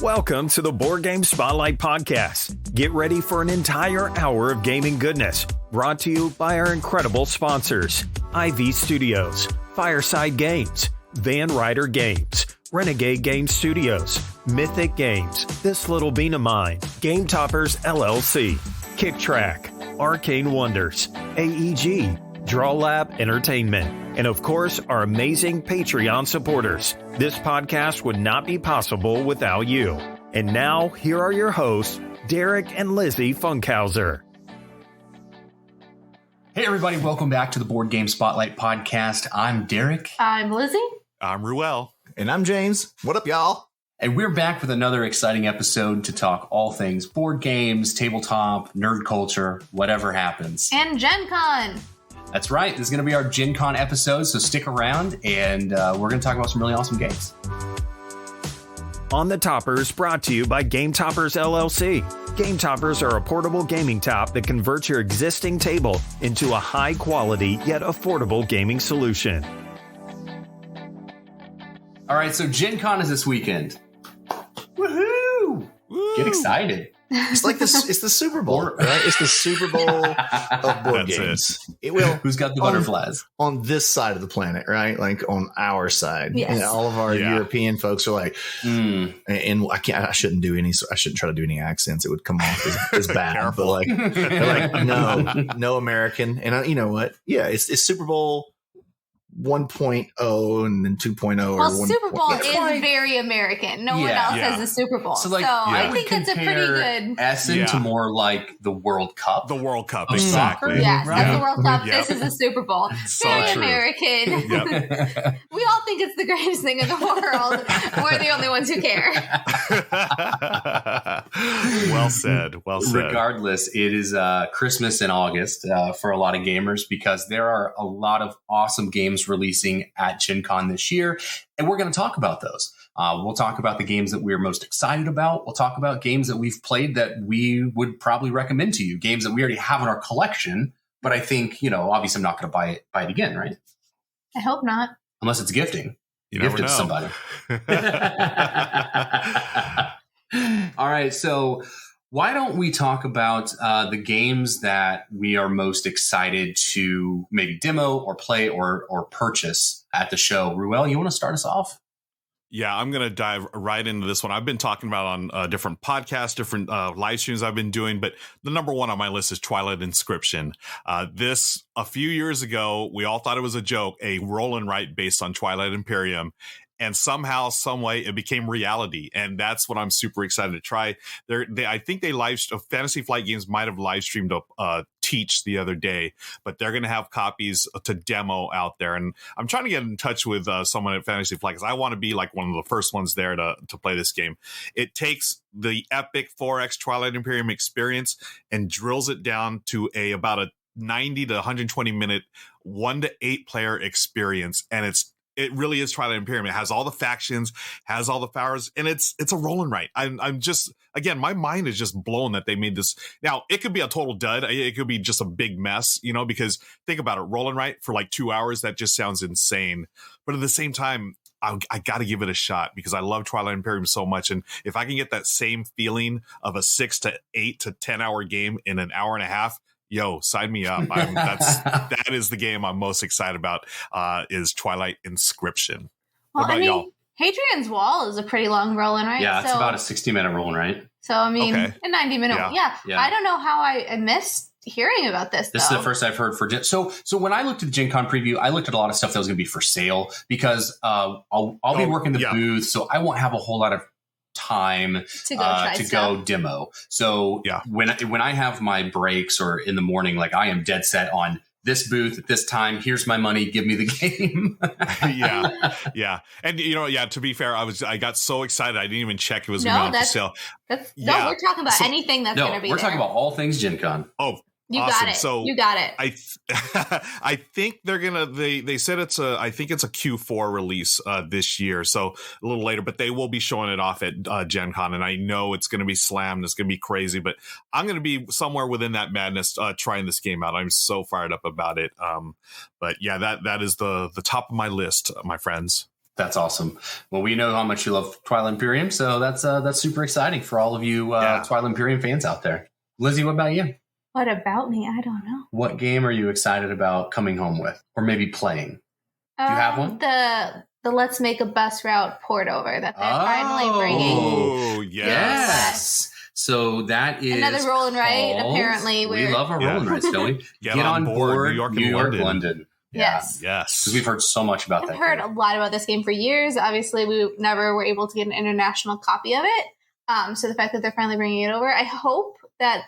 Welcome to the Board Game Spotlight Podcast. Get ready for an entire hour of gaming goodness, brought to you by our incredible sponsors: IV Studios, Fireside Games, Van Ryder Games, Renegade Game Studios, Mythic Games, This Little Bean of Mine, Game Toppers LLC, Kick Track, Arcane Wonders, AEG, Draw Lab Entertainment, and of course, our amazing Patreon supporters. This podcast would not be possible without you. And now, here are your hosts, Derek and Lizzie Funkhauser. Hey everybody, welcome back to the Board Game Spotlight Podcast. I'm Derek. I'm Lizzie. I'm Ruel. And I'm James. What up, y'all? And we're back with another exciting episode to talk all things board games, tabletop, nerd culture, whatever happens. And Gen Con. That's right. This is going to be our Gen Con episode, so stick around, and we're going to talk about some really awesome games. On the Toppers, brought to you by Game Toppers LLC. Game Toppers are a portable gaming top that converts your existing table into a high-quality yet affordable gaming solution. All right, so Gen Con is this weekend. Woohoo! Woo! Get excited. It's like this. It's the Super Bowl, right? It's the Super Bowl of board That's games. It will. Who's got the butterflies? On this side of the planet, right? Like on our side. Yes. And all of our European folks are like, and I shouldn't do any. I shouldn't try to do any accents. It would come off as bad. But like, they're like, no American. And you know what? Yeah, it's Super Bowl 1.0 and then 2.0. Well, or Super Bowl is fine. very American. No one else has a Super Bowl. So, I think that's a pretty good. Essen to more like the World Cup. The World Cup, Of exactly. soccer? Yes, Right. that's the World Cup. Yep. This is a Super Bowl. So Very true. American. Yep. We all think it's the greatest thing in the world. We're the only ones who care. Well said. Well said. Regardless, it is Christmas in August for a lot of gamers because there are a lot of awesome games releasing at Gen Con this year, and we're going to talk about those. We'll talk about the games that we're most excited about. We'll talk about games that we've played that we would probably recommend to you, games that we already have in our collection, but I think, obviously I'm not going to buy it again, right? I hope not. Unless it's gifting. You Gift never it to somebody. All right, so why don't we talk about the games that we are most excited to maybe demo or play or purchase at the show? Ruel, you want to start us off? Yeah, I'm going to dive right into this one. I've been talking about on different podcasts, different live streams I've been doing, but the number one on my list is Twilight Inscription. This, a few years ago, we all thought it was a joke, a roll and write based on Twilight Imperium. And somehow, some way, it became reality, and that's what I'm super excited to try. I think they Fantasy Flight Games might have live streamed a Teach the other day, but they're going to have copies to demo out there. And I'm trying to get in touch with someone at Fantasy Flight because I want to be like one of the first ones there to play this game. It takes the epic 4X Twilight Imperium experience and drills it down to about a 90 to 120 minute 1 to 8 player experience, and it really is Twilight Imperium. It has all the factions, has all the powers, and it's a roll and write. I'm just, again, my mind is just blown that they made this. Now, it could be a total dud. It could be just a big mess, because think about it, roll and write for like 2 hours, that just sounds insane. But at the same time, I got to give it a shot because I love Twilight Imperium so much. And if I can get that same feeling of a 6 to 8 to 10 hour game in an hour and a half, yo, sign me up. That is the game I'm most excited about, is Twilight Inscription. Well, What about y'all? Hadrian's Wall is a pretty long rolling, right? Yeah, it's about a 60-minute roll, right? So, I mean, Okay. a 90-minute one. Yeah. I don't know how I missed hearing about this, This is the first I've heard for Gen. So when I looked at the Gen Con preview, I looked at a lot of stuff that was going to be for sale because I'll be working the booth, so I won't have a whole lot of time to go demo. So when I have my breaks or in the morning, like I am dead set on this booth at this time. Here's my money. Give me the game. Yeah. And to be fair, I got so excited I didn't even check it was going to be on for sale. No, we're talking about anything that's going to be we're there. talking about all things Gen Con. Oh, you awesome. got it. So you got it. I think they're gonna. They said it's a Q4 release this year, so a little later. But they will be showing it off at Gen Con, and I know it's going to be slammed. It's going to be crazy, but I'm going to be somewhere within that madness trying this game out. I'm so fired up about it. But yeah, that is the top of my list, my friends. That's awesome. Well, we know how much you love Twilight Imperium, so that's super exciting for all of you Twilight Imperium fans out there. Lizzie, what about you? What about me? I don't know. What game are you excited about coming home with, or maybe playing? Do you have one? The Let's Make a Bus Route port over that they're finally bringing. Oh, yes. So that is another roll and write. Apparently, we love our roll and rights, don't we? Get on board, New York, London. Yes. Because we've heard so much about that. I've heard a lot about this game for years. Obviously, we never were able to get an international copy of it. So the fact that they're finally bringing it over, I hope that,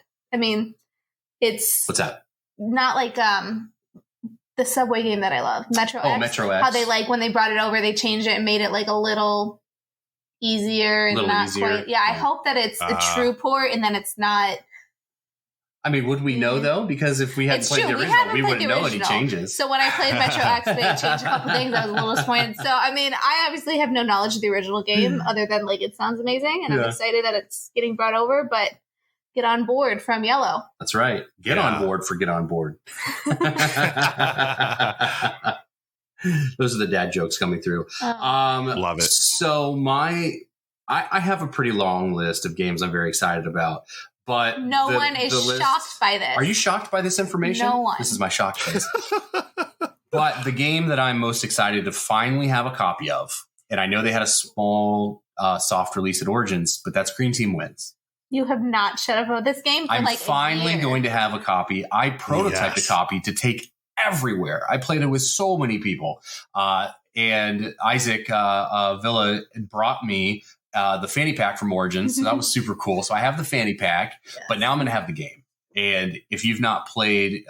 it's... What's that? Not like the Subway game that I love, Metro X. Metro X. How they, when they brought it over, they changed it and made it, a little easier and not quite... Yeah, I hope that it's a true port and then it's not... would we know though? Because if we had played the original, we wouldn't know any changes. So when I played Metro X, they changed a couple things. I was a little disappointed. So, I obviously have no knowledge of the original game other than it sounds amazing. And I'm excited that it's getting brought over, but get on board from Yellow. That's right. Get on board for get on board. Those are the dad jokes coming through. Love it. So I have a pretty long list of games I'm very excited about. But no one is shocked by this. Are you shocked by this information? No one. This is my shock face. But the game that I'm most excited to finally have a copy of, and I know they had a small soft release at Origins, but that's Green Team Wins. You have not shut up about this game for I'm finally going to have a copy. I prototyped a copy to take everywhere. I played it with so many people. And Isaac Villa brought me the fanny pack from Origins. So that was super cool. So I have the fanny pack, but now I'm going to have the game. And if you've not played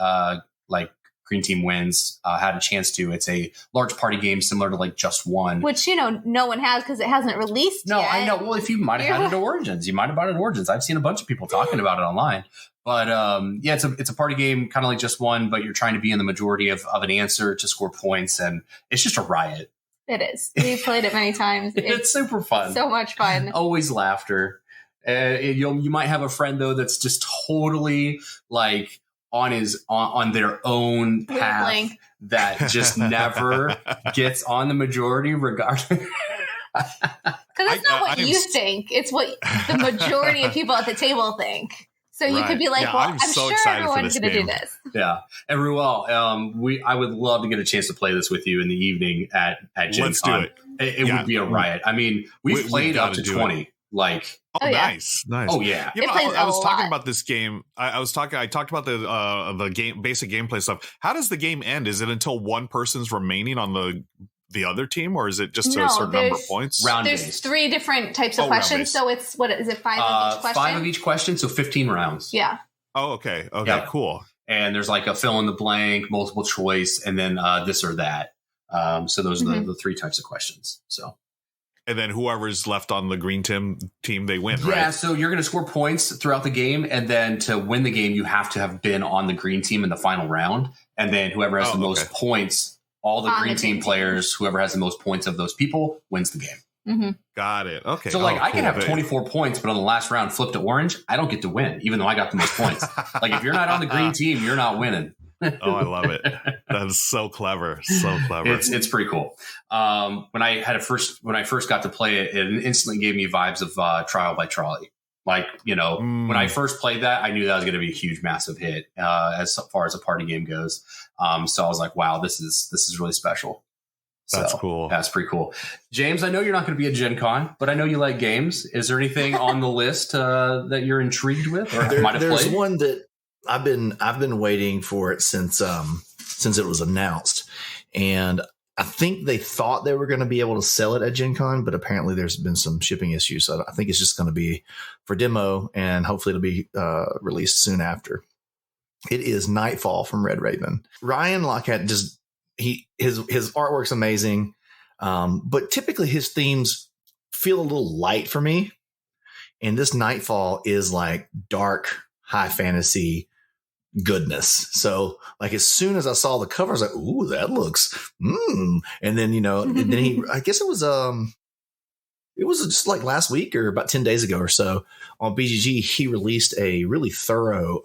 Green Team Wins, had a chance to, it's a large party game similar to Just One. Which, no one has because it hasn't released yet. No, I know. Well, if you might have had it at Origins, you might have bought it at Origins. I've seen a bunch of people talking about it online. But it's a party game, kind of like Just One, but you're trying to be in the majority of an answer to score points. And it's just a riot. It is. We've played it many times. It's super fun. So much fun. Always laughter. You might have a friend though that's just totally on their own path that just never gets on the majority regardless. Because it's not what you think; it's what the majority of people at the table think. So you could be I'm so sure everyone's going to do this. Yeah. And Ruel, I would love to get a chance to play this with you in the evening at Gen Let's Con. do it. It would be a riot. We've played up to 20. Nice. Oh yeah. I was talking about this game. I talked about the game, basic gameplay stuff. How does the game end? Is it until one person's remaining on the other team, or is it just a certain number of points? There's 3 different types of questions. So it's 5 of each question? 5 of each question, so 15 rounds. Yeah. Oh, okay. Yeah. Cool. And there's a fill in the blank, multiple choice, and then this or that. So those are the 3 types of questions. So. And then whoever's left on the green team, they win, right? Yeah, so you're going to score points throughout the game, and then to win the game, you have to have been on the green team in the final round. And then whoever has the most points, all the green team players, whoever has the most points of those people wins the game. Mm-hmm. Got it. Okay. So I can have 24 points, but on the last round flip to orange, I don't get to win, even though I got the most points. If you're not on the green team, you're not winning. Oh, I love it. That's so clever. So clever. It's pretty cool. When I first got to play it, it instantly gave me vibes of Trial by Trolley. When I first played that, I knew that was going to be a huge, massive hit as far as a party game goes. So I was like, wow, this is really special. That's cool. That's pretty cool. James, I know you're not going to be at Gen Con, but I know you like games. Is there anything on the list that you're intrigued with or might have played? There's one that I've been waiting for it since it was announced, and I think they thought they were going to be able to sell it at Gen Con, but apparently there's been some shipping issues. So I think it's just going to be for demo, and hopefully it'll be released soon after. It is Nightfall from Red Raven. Ryan Lockett his artwork's amazing, but typically his themes feel a little light for me, and this Nightfall is dark high fantasy goodness. So as soon as I saw the cover, I was like, ooh, that looks, and then, and then I guess it was just last week or about 10 days ago or so on BGG, he released a really thorough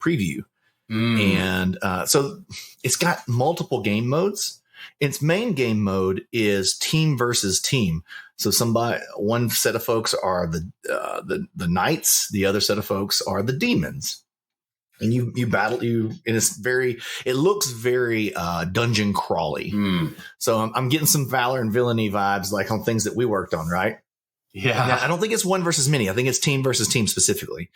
preview. And so it's got multiple game modes. Its main game mode is team versus team. So one set of folks are the knights, the other set of folks are the demons. And you battle and it looks very dungeon crawly. So I'm getting some Valor and Villainy vibes, like on things that we worked on, right? Yeah. Now, I don't think it's one versus many. I think it's team versus team specifically,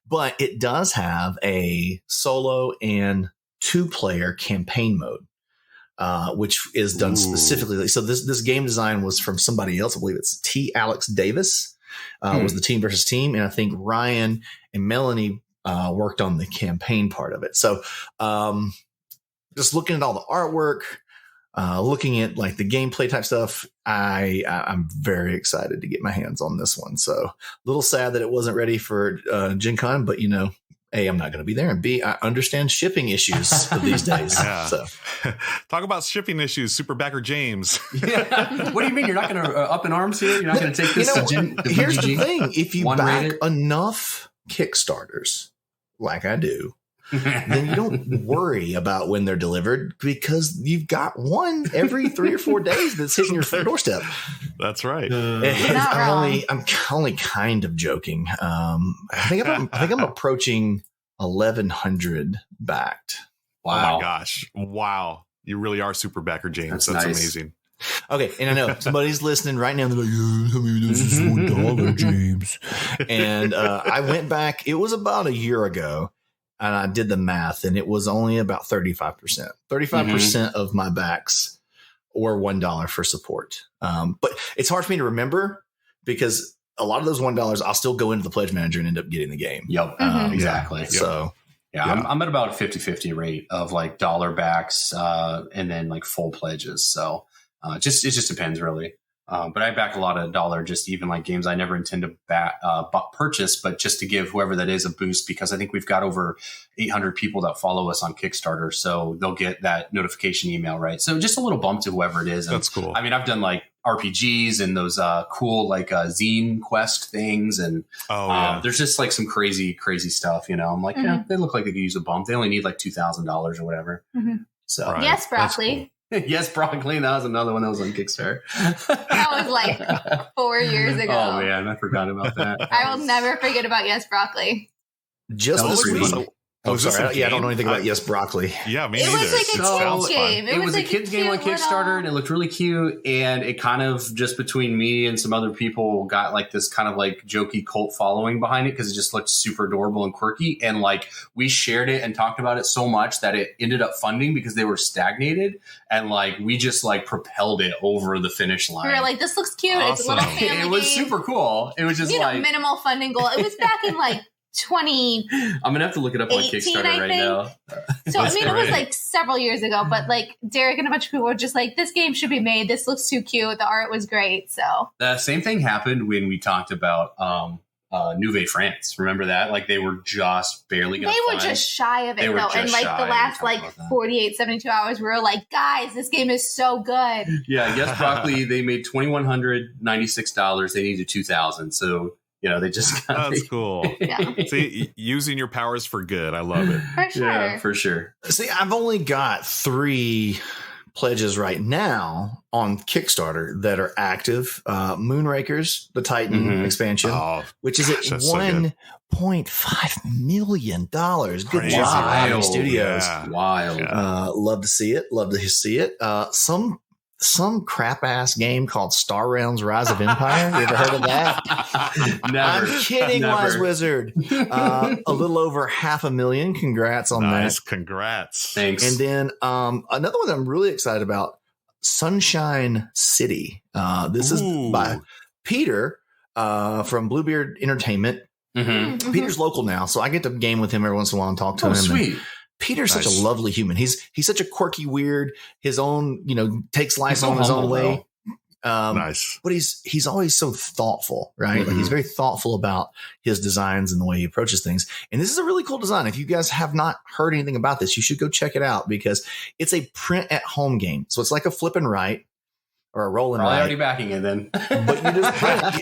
but it does have a solo and 2-player campaign mode, which is done specifically. So this game design was from somebody else. I believe it's T. Alex Davis was the team versus team. And I think Ryan and Melanie worked on the campaign part of it. So just looking at all the artwork, looking at like the gameplay type stuff, I'm very excited to get my hands on this one. So a little sad that it wasn't ready for Gen Con, but A, I'm not going to be there, and B, I understand shipping issues of these days. Yeah. So talk about shipping issues, Superbacker James. Yeah. What do you mean you're not going to up in arms here? You're not going to take this to here's BGG? the thing. If you back enough Kickstarters like I do, then you don't worry about when they're delivered because you've got one every 3 or 4 days that's hitting your doorstep. That's right. I'm only kind of joking. I think I'm approaching 1,100 backed. Wow. Oh my gosh. Wow. You really are Superbacker James. That's nice. Amazing. Okay, and I know somebody's listening right now. They're like, "Tell me this is $1, James." And I went back. It was about a year ago, and I did the math, and it was only about 35%. 35% of my backs were $1 for support. But it's hard for me to remember because a lot of those $1, I'll still go into the pledge manager and end up getting the game. Yep. Exactly. Yeah. So. Yeah, I'm at about a 50-50 rate of like dollar backs and then like full pledges. So it just depends really. But I back a lot of dollar, just even like games I never intend to purchase, but just to give whoever that is a boost, because I think we've got over 800 people that follow us on Kickstarter. So they'll get that notification email, right? So just a little bump to whoever it is. And, that's cool. I mean, I've done like RPGs and those cool like zine quest things. And there's just like some crazy stuff, I'm like, yeah, they look like they could use a bump. They only need like $2,000 or whatever. So right. Yes, broccoli. Yes, broccoli. That was another one that was on Kickstarter. That was like 4 years ago. Oh man, I forgot about that. I will never forget about Yes, Broccoli. Just this week. Oh, sorry. I don't know anything about Yes, Broccoli. Yeah, me neither. neither. It was like a kid's game. It was a kid's game on Kickstarter, and it looked really cute. And it kind of just between me and some other people got like this kind of like jokey cult following behind it because it just looked super adorable and quirky. And like we shared it and talked about it so much that it ended up funding because they were stagnated, and like we just like propelled it over the finish line. We were like, "This looks cute. Awesome. It's a little family It was game." super cool. It was just minimal funding goal. It was back in like 20. I'm gonna have to look it up on Kickstarter right now. So I mean, it was like several years ago, but like Derek and a bunch of people were just like, "This game should be made. This looks too cute. The art was great." So the same thing happened when we talked about Nouvelle France. Remember that? Like they were just barely going to They were just shy of it though. And like the last like 48, 72 hours, we were like, "Guys, this game is so good." Yeah, Yes, Broccoli, they made $2,196. They needed $2,000. So they just got That's cool. Yeah. See, using your powers for good. I love it. For sure. Yeah, for sure. See, I've only got 3 pledges right now on Kickstarter that are active. Moonrakers, the Titan expansion, which is at $1.5 million. Good Crazy. job, Wild. Studios. Yeah. Wild. Yeah. Love to see it. Love to see it. Some crap ass game called Star Realms Rise of Empire. You ever heard of that? Never. I'm kidding, Never. Wise Wizard. A little over 500,000. Congrats on Nice. that. Thanks. Congrats. And then another one that I'm really excited about, Sunshine City. This is by Peter from Bluebeard Entertainment. Mm-hmm. Peter's local now, so I get to game with him every once in a while and talk to him. Sweet. Peter's such a lovely human. He's such a quirky, weird, his own, takes life on his own way. Nice. But he's always so thoughtful, right? Mm-hmm. Like he's very thoughtful about his designs and the way he approaches things. And this is a really cool design. If you guys have not heard anything about this, you should go check it out because it's a print at home game. So it's like a flip and write or a roll and write. Already backing it then. But you just print it.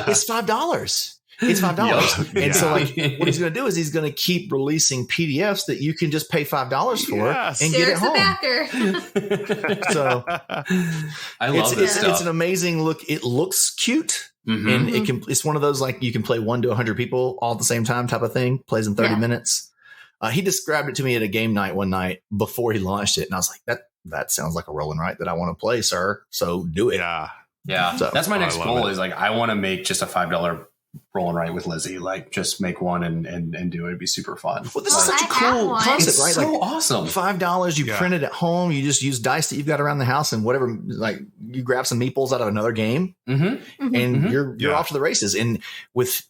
It's $5. It's $5. Yeah. And so like what he's going to do is he's going to keep releasing PDFs that you can just pay $5 for and get it home. Backer. So I love this stuff. It's an amazing look. It looks cute. And it's one of those like you can play 1 to 100 people all at the same time type of thing. Plays in 30 minutes. He described it to me at a game night one night before he launched it, and I was like, that sounds like a roll and write that I want to play, sir. So do it. Yeah. So, that's my next goal is like I want to make just a $5 roll and write with Lizzie. Like just make one and do it. It'd be super fun. Well, this is such a cool concept, it's right? So like awesome. $5, you print it at home. You just use dice that you've got around the house and whatever. Like you grab some meeples out of another game, and you're off to the races. And with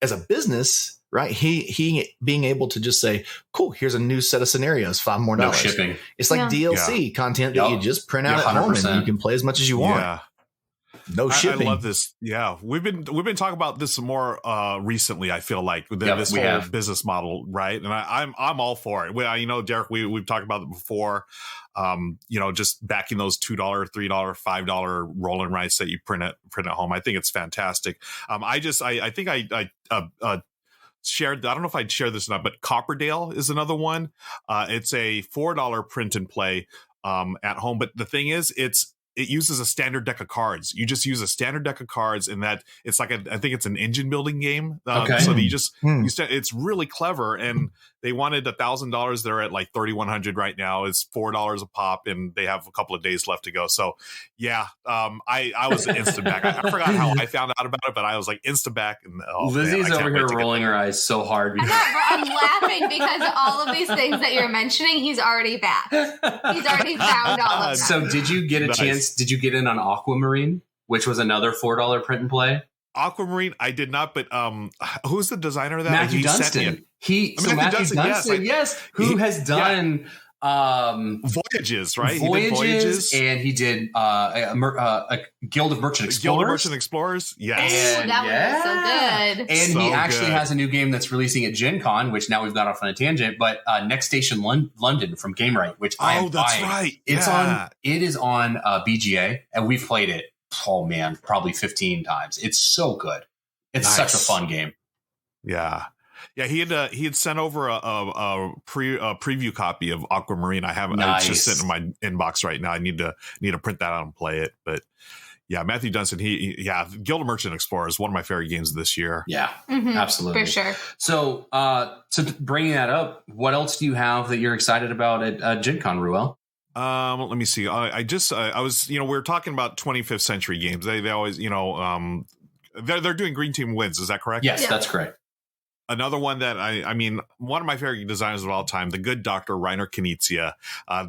as a business. Right. He being able to just say, cool, here's a new set of scenarios, $5 more. No shipping. It's like DLC content that you just print out at home and you can play as much as you want. Yeah. No shipping. I love this. Yeah. We've been talking about this more recently, I feel like, with this whole business model, right? And I'm all for it. Derek, we've talked about it before. Just backing those $2, $3, $5 roll and writes that you print at home. I think it's fantastic. I think I shared, I don't know if I'd share this or not, but Copperdale is another one. It's a $4 print and play at home. But the thing is, it uses a standard deck of cards. You just use a standard deck of cards, and that it's like I think it's an engine building game. So you just it's really clever. And they wanted $1,000. They're at like $3,100 right now. It's $4 a pop, and they have a couple of days left to go. So I was instant back. I forgot how I found out about it, but I was like instant back. And Lizzie's over here rolling her eyes so hard. Because I'm laughing because all of these things that you're mentioning, he's already back. He's already found all of them. So did you get a chance? Did you get in on Aquamarine, which was another $4 print and play? Aquamarine, I did not, but who's the designer of that? Matthew Dunstan. Matthew Dunstan, yes, who has done Voyages, right? Voyages, and he did a Guild of Merchant Explorers. Guild of Merchant Explorers, yes. And, that was so good. And he actually has a new game that's releasing at Gen Con, which now we've got off on a tangent, but Next Station London from Gamewright, which I am buying. Right. It is on BGA, and we've played it, probably 15 times. It's so good. It's such a fun game. Yeah. Yeah, he had sent over a preview copy of Aquamarine. I have it's just sitting in my inbox right now. I need to print that out and play it. But yeah, Matthew Dunstan, Guild of Merchant Explorer is one of my favorite games this year. Yeah, absolutely, for sure. So, to bring that up, what else do you have that you're excited about at Gen Con, Ruel? Let me see. I was, we were talking about 25th Century games. They always, they're doing Green Team Wins. Is that correct? Yes, that's correct. Another one that one of my favorite designers of all time, the good Dr. Reiner Knizia.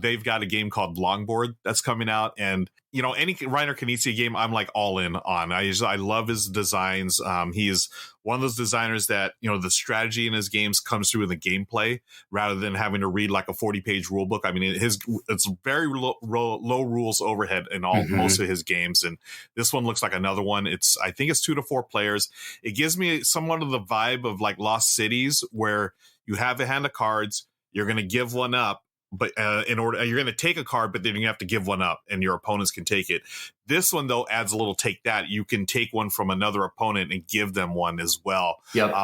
They've got a game called Longboard that's coming out, and any Reiner Knizia game, I'm like all in on. I love his designs. He's one of those designers that the strategy in his games comes through in the gameplay rather than having to read like a 40-page rule book. I mean, it's very low rules overhead in most of his games, and this one looks like another one. I think it's 2 to 4 players. It gives me somewhat of the vibe of like Lost Cities, where you have a hand of cards, you're going to give one up, but you're going to take a card, but then you have to give one up and your opponents can take it. This one though adds a little take that. You can take one from another opponent and give them one as well. Yep.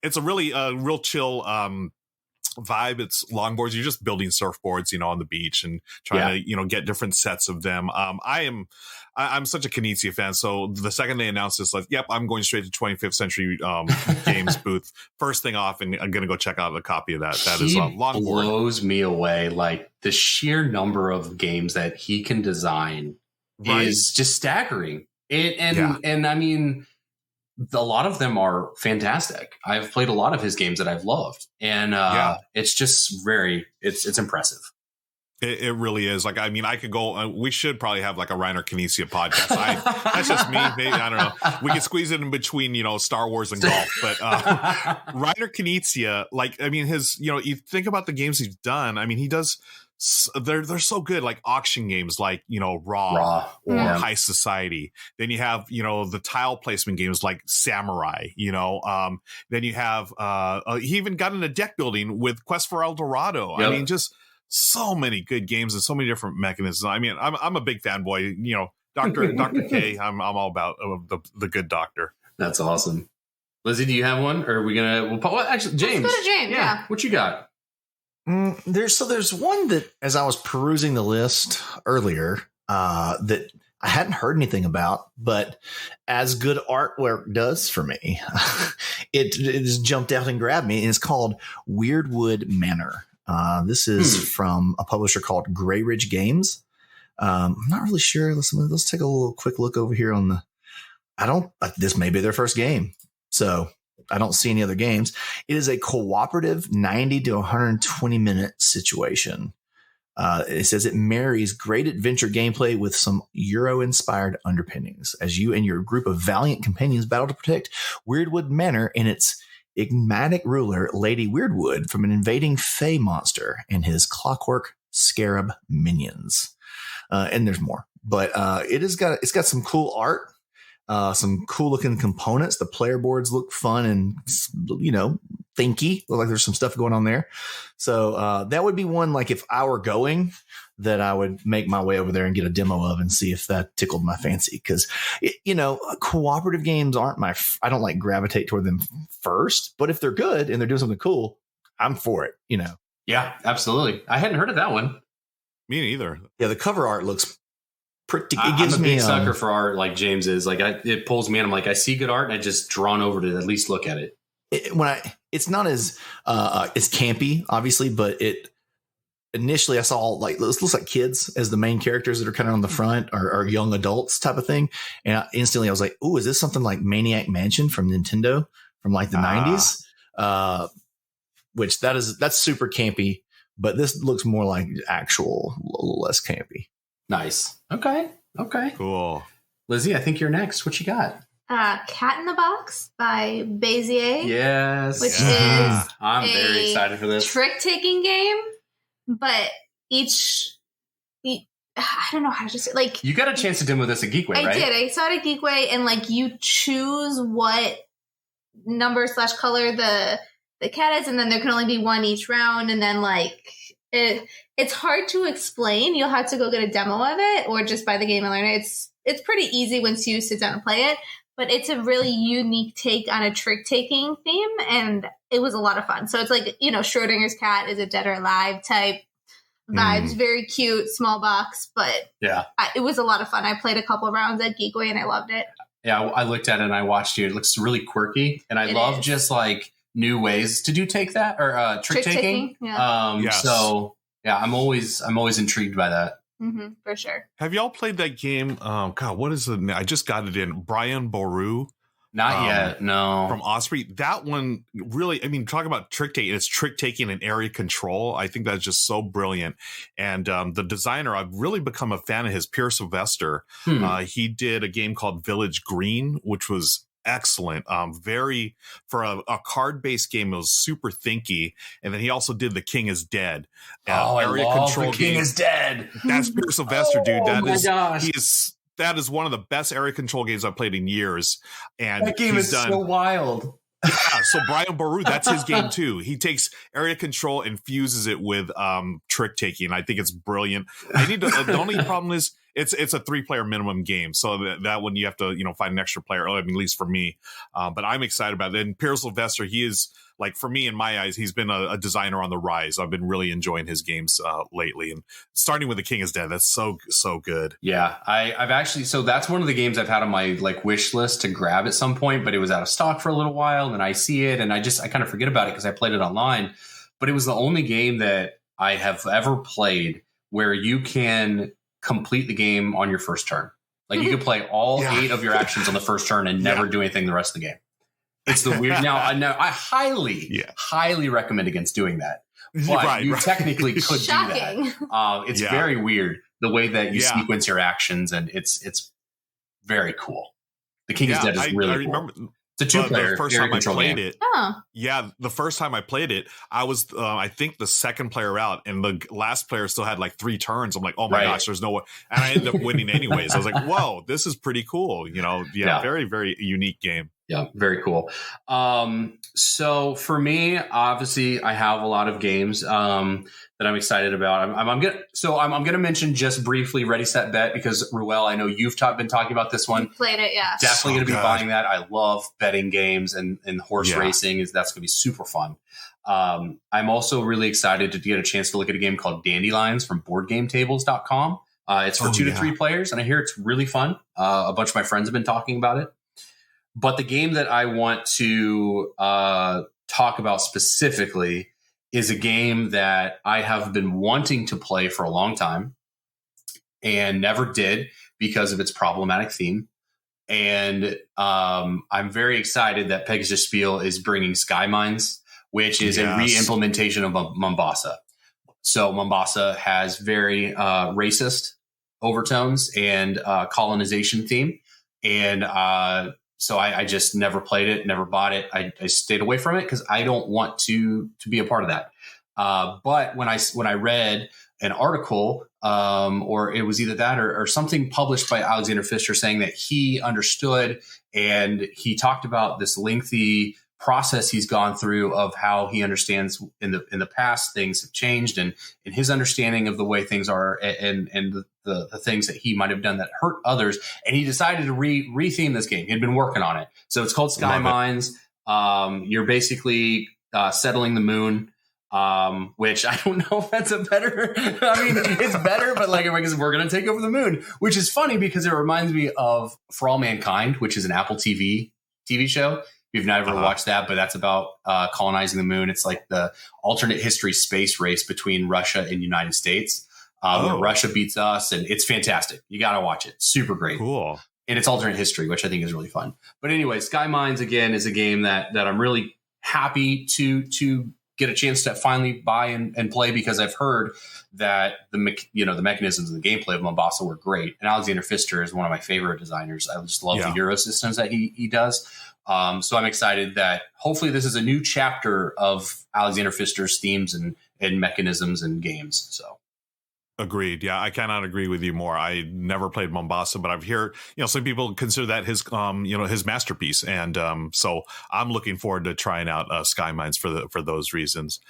It's a really real chill vibe. It's longboards. You're just building surfboards, on the beach and trying to, get different sets of them. I'm such a Knizia fan. So the second they announced this, like, yep, I'm going straight to 25th Century Games booth. First thing off, and I'm going to go check out a copy of that. That is Longboard. Blows me away. Like the sheer number of games that he can design is just staggering. And I mean, a lot of them are fantastic. I've played a lot of his games that I've loved, and it's just it's impressive. It really is. Like, I mean, I could go. We should probably have like a Reiner Knizia podcast. That's just me. Maybe, I don't know. We could squeeze it in between, Star Wars and golf. But Reiner Knizia, like, I mean, his, you think about the games he's done. I mean, he does. They're so good, like auction games, like Raw or High Society. Then you have the tile placement games like Samurai. Then you have he even got into deck building with Quest for El Dorado. Yep. I mean, just so many good games and so many different mechanisms. I mean, I'm a big fanboy. Dr. K. I'm all about the good doctor. That's awesome. Lizzie, do you have one? Or are we gonna? Well, actually, James. Let's go to James. Yeah. What you got? There's one that, as I was perusing the list earlier, that I hadn't heard anything about, but as good artwork does for me, it just jumped out and grabbed me, and it's called Weirdwood Manor. This is from a publisher called Grey Ridge Games. I'm not really sure. Let's take a little quick look over here on this may be their first game. So I don't see any other games. It is a cooperative 90 to 120 minute situation. It says it marries great adventure gameplay with some Euro-inspired underpinnings as you and your group of valiant companions battle to protect Weirdwood Manor and its enigmatic ruler, Lady Weirdwood, from an invading Fey monster and his clockwork scarab minions. And there's more, but it's got some cool art. Some cool looking components. The player boards look fun and, thinky. Look like there's some stuff going on there. So that would be one, like if I were going, that I would make my way over there and get a demo of and see if that tickled my fancy. Because, cooperative games I don't like gravitate toward them first, but if they're good and they're doing something cool, I'm for it, Yeah, absolutely. I hadn't heard of that one. Me neither. Yeah, the cover art looks pretty. I'm a big sucker for art, like James is. Like it pulls me in. I'm like, I see good art, and I just drawn over to at least look at it. It's not as campy, obviously, but initially I saw like it looks like kids as the main characters that are kind of on the front or young adults type of thing, and instantly I was like, "Oh, is this something like Maniac Mansion from Nintendo from like the 90s?" Which that's super campy, but this looks more like actual, a little less campy. Nice. Okay. Cool. Lizzie, I think you're next. What you got? Cat in the Box by Bezier. Yes. Which is I'm very excited for this. Trick-taking game, but I don't know how to just like. You got a chance to demo this at Geekway, right? I did. I saw it at Geekway, and like you choose what number / color the cat is, and then there can only be one each round, and then like it's hard to explain. You'll have to go get a demo of it or just buy the game and learn it. It's pretty easy once you sit down and play it, but it's a really unique take on a trick-taking theme, and it was a lot of fun. So it's like, Schrodinger's cat is a dead or alive type vibes, very cute, small box, but yeah, it was a lot of fun. I played a couple of rounds at Geekway and I loved it. Yeah, I looked at it and I watched you. It looks really quirky, and I love just like new ways to do trick taking. Yeah. Yes. So yeah, I'm always intrigued by that. Mm-hmm, for sure. Have y'all played that game? God, what is it? I just got it in. Brian Boru. Not yet, no. From Osprey. That one really, talk about trick taking. It's trick taking and area control. I think that's just so brilliant. And the designer, I've really become a fan of his, Pierre Sylvester. He did a game called Village Green, which was excellent. For a card-based game, it was super thinky. And then he also did The King is Dead. Area control The King is Dead. That's Pierre Sylvester, dude. Gosh. That is one of the best area control games I've played in years. And that game is so wild. Yeah, so Brian Boru, that's his game too. He takes area control and fuses it with trick taking. I think it's brilliant. The only problem is it's a 3-player minimum game, so that one you have to find an extra player. At least for me, but I'm excited about it. And Pierre Sylvester, he is, like, for me, in my eyes, he's been a designer on the rise. I've been really enjoying his games lately, and starting with The King is Dead. That's so good. Yeah, I've actually, so that's one of the games I've had on my wish list to grab at some point, but it was out of stock for a little while, and I see it, and I kind of forget about it because I played it online. But it was the only game that I have ever played where you can complete the game on your first turn. Like, you can play all 8 of your actions on the first turn and never do anything the rest of the game. It's the weird. Now, I know I highly recommend against doing that. But you technically could do that. It's very weird the way that you sequence your actions, and it's very cool. The King is Dead is really cool. It's a 2-player. The first time I played it. The first time I played it, I was, I think, the second player out, and the last player still had 3 turns. I'm like, oh my gosh, there's no way. And I ended up winning anyways. I was like, whoa, this is pretty cool. Very, very unique game. Yeah, very cool. So for me, obviously, I have a lot of games that I'm excited about. I'm gonna mention just briefly Ready Set Bet, because Ruel, I know you've been talking about this one. You played it, yeah. Definitely gonna be buying that. I love betting games and horse racing. That's gonna be super fun. I'm also really excited to get a chance to look at a game called Dandelions from BoardGameTables.com. It's for 2 to 3 players, and I hear it's really fun. A bunch of my friends have been talking about it. But the game that I want to talk about specifically is a game that I have been wanting to play for a long time and never did because of its problematic theme. And I'm very excited that Pegasus Spiel is bringing Sky Mines, which is a re-implementation of Mombasa. So Mombasa has very racist overtones and colonization theme. And so I just never played it, never bought it. I stayed away from it because I don't want to be a part of that. But when I read an article, or it was either that or something published by Alexander Pfister saying that he understood, and he talked about this lengthy process he's gone through of how he understands in the past things have changed, and in his understanding of the way things are, and the things that he might have done that hurt others, and he decided to retheme this game. He'd been working on it, so it's called Sky Mines. You're basically settling the moon, which I don't know if that's a better. I mean, it's better, but like we're going to take over the moon, which is funny because it reminds me of For All Mankind, which is an Apple TV show. You've never watched that, but that's about colonizing the moon. It's like the alternate history space race between Russia and United States, where Russia beats us, and it's fantastic. You got to watch it. Super great. Cool. And it's alternate history, which I think is really fun. But anyway, Sky Mines, again, is a game that I'm really happy to get a chance to finally buy and play, because I've heard that the mechanisms and the gameplay of Mombasa were great. And Alexander Pfister is one of my favorite designers. I just love the Euro systems that he does. So I'm excited that hopefully this is a new chapter of Alexander Pfister's themes and mechanisms and games. So. Agreed. Yeah, I cannot agree with you more. I never played Mombasa, but I've heard, some people consider that his, his masterpiece. And so I'm looking forward to trying out Sky Mines for those reasons.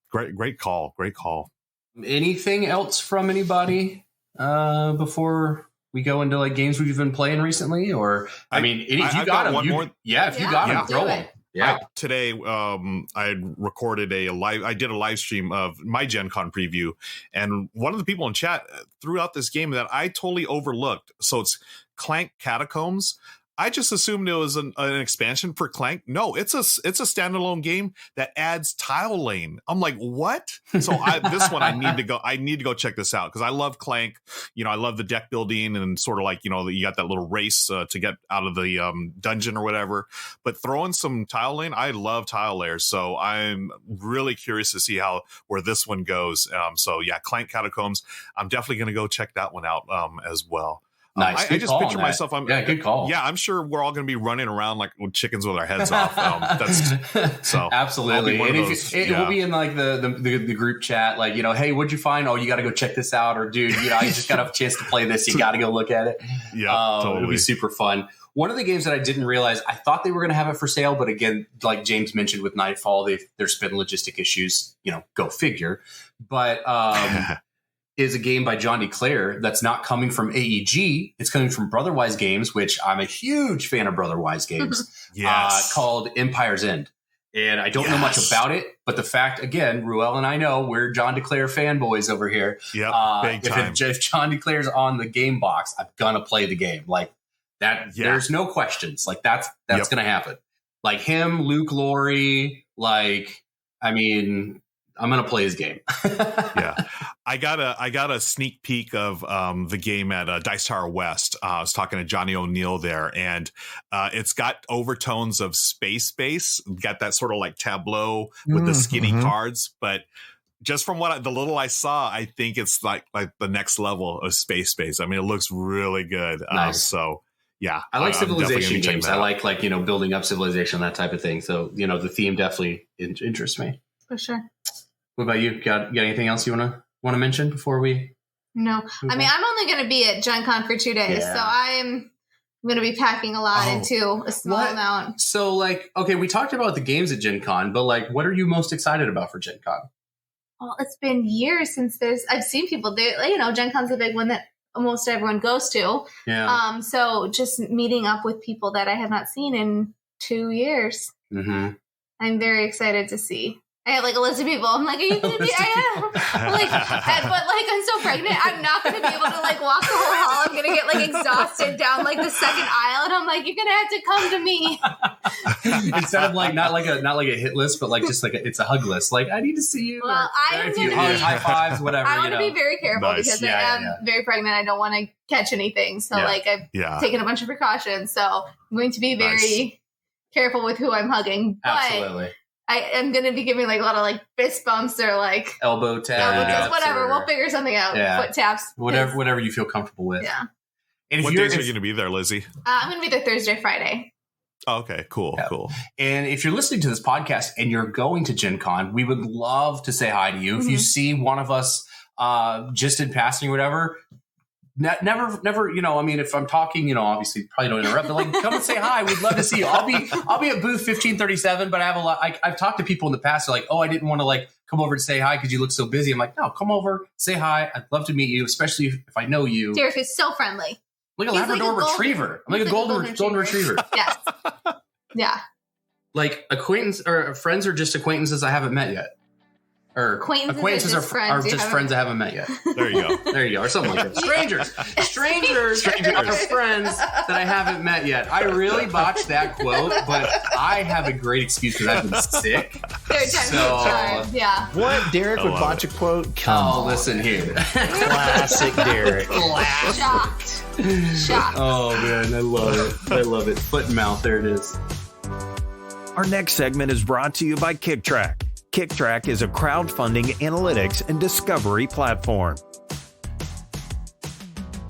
Great call. Anything else from anybody before we go into like games we've been playing recently? Or if you got them, throw them. Yeah. Today, I recorded I did a live stream of my Gen Con preview, and one of the people in chat threw out this game that I totally overlooked. So it's Clank Catacombs. I just assumed it was an expansion for Clank. No, it's a standalone game that adds Tile Lane. I'm like, what? So this one I need to go check this out, because I love Clank. I love the deck building and sort of like, you got that little race to get out of the dungeon or whatever. But throwing some Tile Lane, I love tile layers. So I'm really curious to see where this one goes. So yeah, Clank Catacombs. I'm definitely going to go check that one out as well. Nice. I just picture myself. Good call. Yeah, I'm sure we're all going to be running around like chickens with our heads off. So absolutely. And it will be in like the group chat, like, hey, what'd you find? Oh, you got to go check this out. Or dude, I just got a chance to play this. You got to go look at it. Yeah, totally. It'll be super fun. One of the games that I didn't realize, I thought they were going to have it for sale, but again, like James mentioned with Nightfall, there's been logistic issues. Go figure. But is a game by John DeClaire that's not coming from AEG. It's coming from Brotherwise Games, which I'm a huge fan of Brotherwise Games. Yes. Called Empire's End. And I don't know much about it, but the fact, again, Ruel and I know we're John DeClaire fanboys over here. Yeah, big time. If John DeClaire's on the game box, I'm going to play the game. Like that, there's no questions. Like that's going to happen. Like him, Luke Laurie, I'm going to play his game. Yeah. I got a sneak peek of the game at Dice Tower West. I was talking to Johnny O'Neill there, and it's got overtones of space base. Got that sort of like tableau with the skinny cards, but just from the little I saw, I think it's like the next level of space base. I mean, it looks really good. Nice. So yeah, I like civilization games. I like building up civilization, that type of thing. So the theme definitely interests me for sure. What about you? Got anything else you want to mention before we? No, I'm only going to be at Gen Con for 2 days, so I'm I'm going to be packing a lot into a small amount. So, like, okay, we talked about the games at Gen Con, but, like, what are you most excited about for Gen Con? Well, it's been years since I've seen people there. You know, Gen Con's a big one that almost everyone goes to. Yeah. So just meeting up with people that I have not seen in 2 years. Mm-hmm. I'm very excited to see. I have like a list of people. I'm like, are you going to be? I am. But like, I'm so pregnant. I'm not going to be able to like walk the whole hall. I'm going to get like exhausted down like the second aisle, and I'm like, you're going to have to come to me. Instead of like not like a hit list, but like just like it's a hug list. Like, I need to see you. Well, if you hug, high fives, whatever. I want to be very careful because I am very pregnant. I don't want to catch anything. So like I've taken a bunch of precautions. So I'm going to be very careful with who I'm hugging. But absolutely. I am going to be giving like a lot of like fist bumps or like elbow taps, whatever. We'll figure something out. Foot taps, whatever you feel comfortable with. Yeah. And what days are you going to be there, Lizzie? I'm going to be there Thursday, Friday. Oh, okay, cool. And if you're listening to this podcast and you're going to Gen Con, we would love to say hi to you. If you see one of us just in passing or whatever. Never, you know, I mean, if I'm talking, you know, obviously probably don't interrupt, but like, come and say hi. We'd love to see you. I'll be at booth 1537, but I have a lot, I've talked to people in the past. They're like, oh, I didn't want to like come over to say hi because you look so busy. I'm like, no, come over, say hi. I'd love to meet you, especially if I know you. Derek is so friendly. Like a Labrador retriever. I'm like a golden retriever. Yes. Yeah. Like acquaintance or friends are just acquaintances I haven't met yet. Or acquaintances are just friends I haven't met yet. There you go. Or something like that. Strangers are friends that I haven't met yet. I really botched that quote, but I have a great excuse because I've been sick. Yeah. What? Derek would botch a quote? Come on. Listen here. Classic Derek. Shocked. Oh, man. I love it. Foot and mouth. There it is. Our next segment is brought to you by KickTrack. KickTrack is a crowdfunding analytics and discovery platform.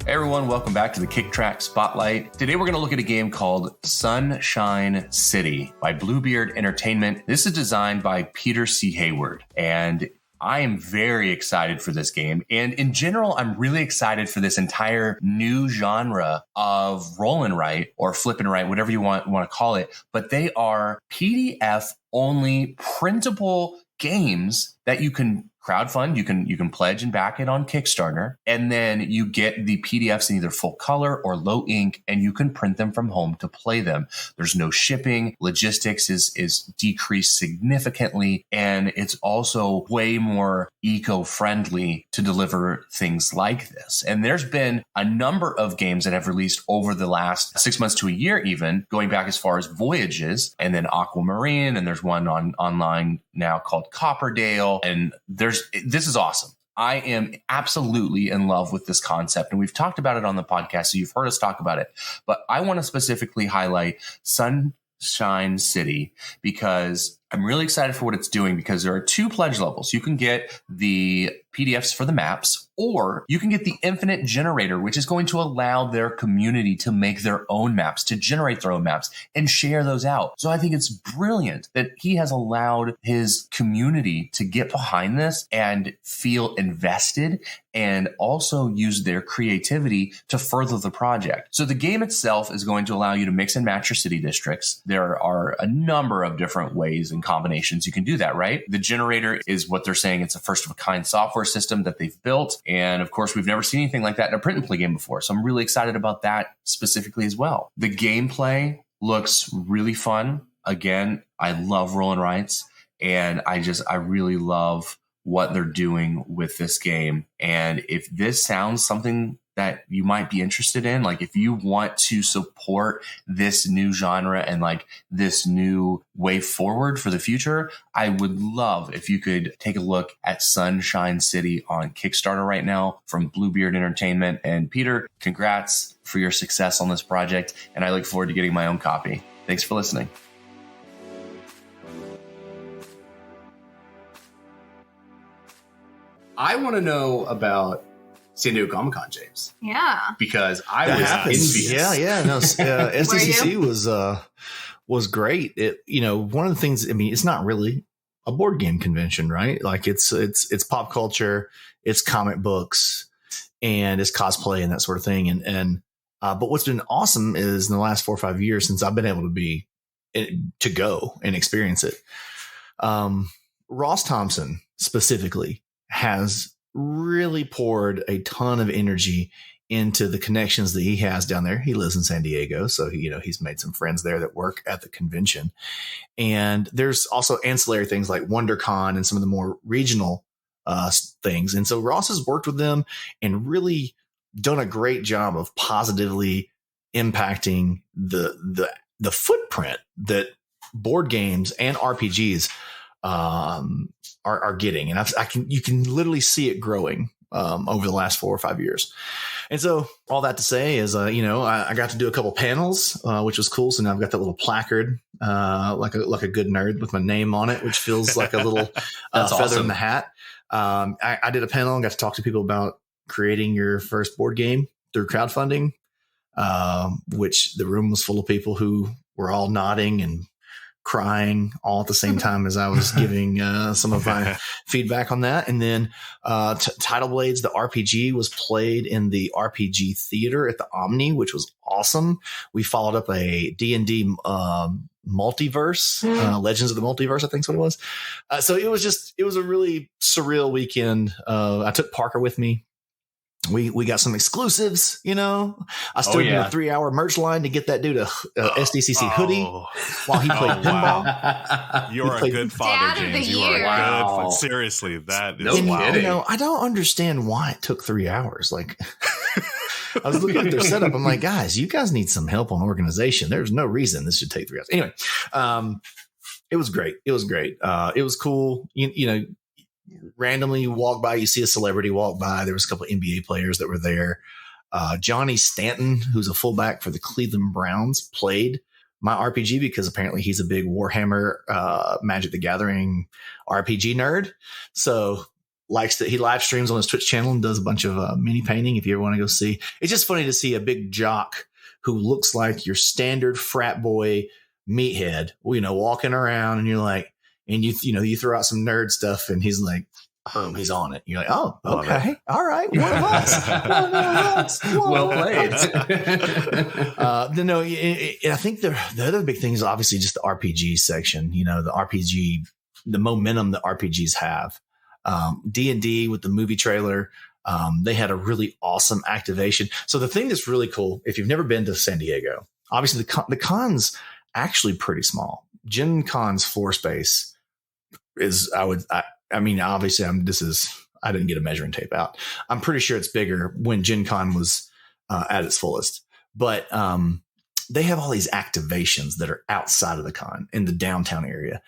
Hey everyone, welcome back to the KickTrack Spotlight. Today we're going to look at a game called Sunshine City by Bluebeard Entertainment. This is designed by Peter C. Hayward, and I am very excited for this game. And in general, I'm really excited for this entire new genre of roll and write or flip and write, whatever you want to call it. But they are PDF only printable games that you can crowdfund. You can pledge and back it on Kickstarter, and then you get the PDFs in either full color or low ink, and you can print them from home to play them. There's no shipping. Logistics is decreased significantly, and it's also way more eco-friendly to deliver things like this. And there's been a number of games that have released over the last 6 months to a year, even going back as far as Voyages, and then Aquamarine, and there's one online now called Copperdale, and this is awesome. I am absolutely in love with this concept, and we've talked about it on the podcast, so you've heard us talk about it. But I want to specifically highlight Sunshine City because I'm really excited for what it's doing, because there are 2 pledge levels. You can get the PDFs for the maps, or you can get the Infinite Generator, which is going to allow their community to make their own maps, to generate their own maps and share those out. So I think it's brilliant that he has allowed his community to get behind this and feel invested, and also use their creativity to further the project. So the game itself is going to allow you to mix and match your city districts. There are a number of different ways and combinations you can do that, right? The generator is what they're saying. It's a first of a kind software system that they've built. And of course, we've never seen anything like that in a print and play game before. So I'm really excited about that specifically as well. The gameplay looks really fun. Again, I love roll and writes, and I really love what they're doing with this game. And if this sounds something that you might be interested in, like if you want to support this new genre and like this new way forward for the future, I would love if you could take a look at Sunshine City on Kickstarter right now from Bluebeard Entertainment. And Peter, congrats for your success on this project, and I look forward to getting my own copy. Thanks for listening. I want to know about San Diego Comic-Con, James. Yeah. Because I was envious. Yeah. No, SDCC was great. One of the things, I mean, it's not really a board game convention, right? Like it's pop culture, it's comic books, and it's cosplay and that sort of thing. And But what's been awesome is in the last 4 or 5 years since I've been able to go and experience it, Ross Thompson specifically has really poured a ton of energy into the connections that he has down there. He lives in San Diego, so he's made some friends there that work at the convention. And there's also ancillary things like WonderCon and some of the more regional things. And so Ross has worked with them and really done a great job of positively impacting the footprint that board games and RPGs are getting. And you can literally see it growing over the last 4 or 5 years. And so all that to say is, I got to do a couple panels, which was cool. So now I've got that little placard, like a good nerd with my name on it, which feels like a little feather awesome. in the hat. I did a panel and got to talk to people about creating your first board game through crowdfunding, which the room was full of people who were all nodding and crying all at the same time as I was giving some of my feedback on that. And then Tidal Blades, the RPG, was played in the RPG theater at the Omni, which was awesome. We followed up a D&D multiverse, Legends of the Multiverse, I think is what it was. So it was a really surreal weekend. I took Parker with me. We got some exclusives, I stood in a 3-hour merch line to get that dude a SDCC hoodie while he played pinball. You're a good father, James. You are a good. Seriously, that is wow. I don't understand why it took 3 hours. Like, I was looking at their setup. I'm like, guys, you guys need some help on organization. There's no reason this should take 3 hours. Anyway, it was great. It was great. It was cool. Randomly you walk by, you see a celebrity walk by. There was a couple of NBA players that were there. Johnny Stanton, who's a fullback for the Cleveland Browns, played my RPG because apparently he's a big Warhammer Magic the Gathering RPG nerd. So he live streams on his Twitch channel and does a bunch of mini painting if you ever want to go see. It's just funny to see a big jock who looks like your standard frat boy meathead, walking around, and you're like, and you throw out some nerd stuff and he's like, he's on it. You're like, oh, okay. All right. One of us. Well played. I think the other big thing is obviously just the RPG section, the RPG, the momentum that RPGs have. D&D with the movie trailer, they had a really awesome activation. So the thing that's really cool, if you've never been to San Diego, obviously the con's actually pretty small. Gen Con's floor space is, I didn't get a measuring tape out. I'm pretty sure it's bigger when Gen Con was at its fullest, but they have all these activations that are outside of the con in the downtown area.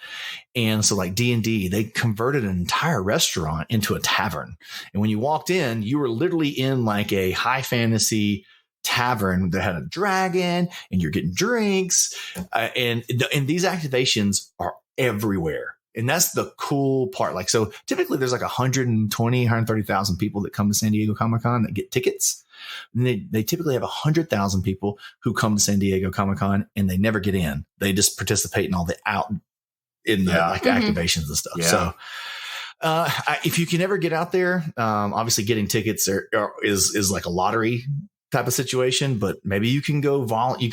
And so like D&D, they converted an entire restaurant into a tavern. And when you walked in, you were literally in like a high fantasy tavern that had a dragon and you're getting drinks. And these activations are everywhere. And that's the cool part. Like, so typically there's like 130,000 people that come to San Diego Comic-Con that get tickets. And they typically have 100,000 people who come to San Diego Comic-Con and they never get in. They just participate in all the activations and stuff. Yeah. So if you can ever get out there, obviously getting tickets is like a lottery type of situation, but maybe you can go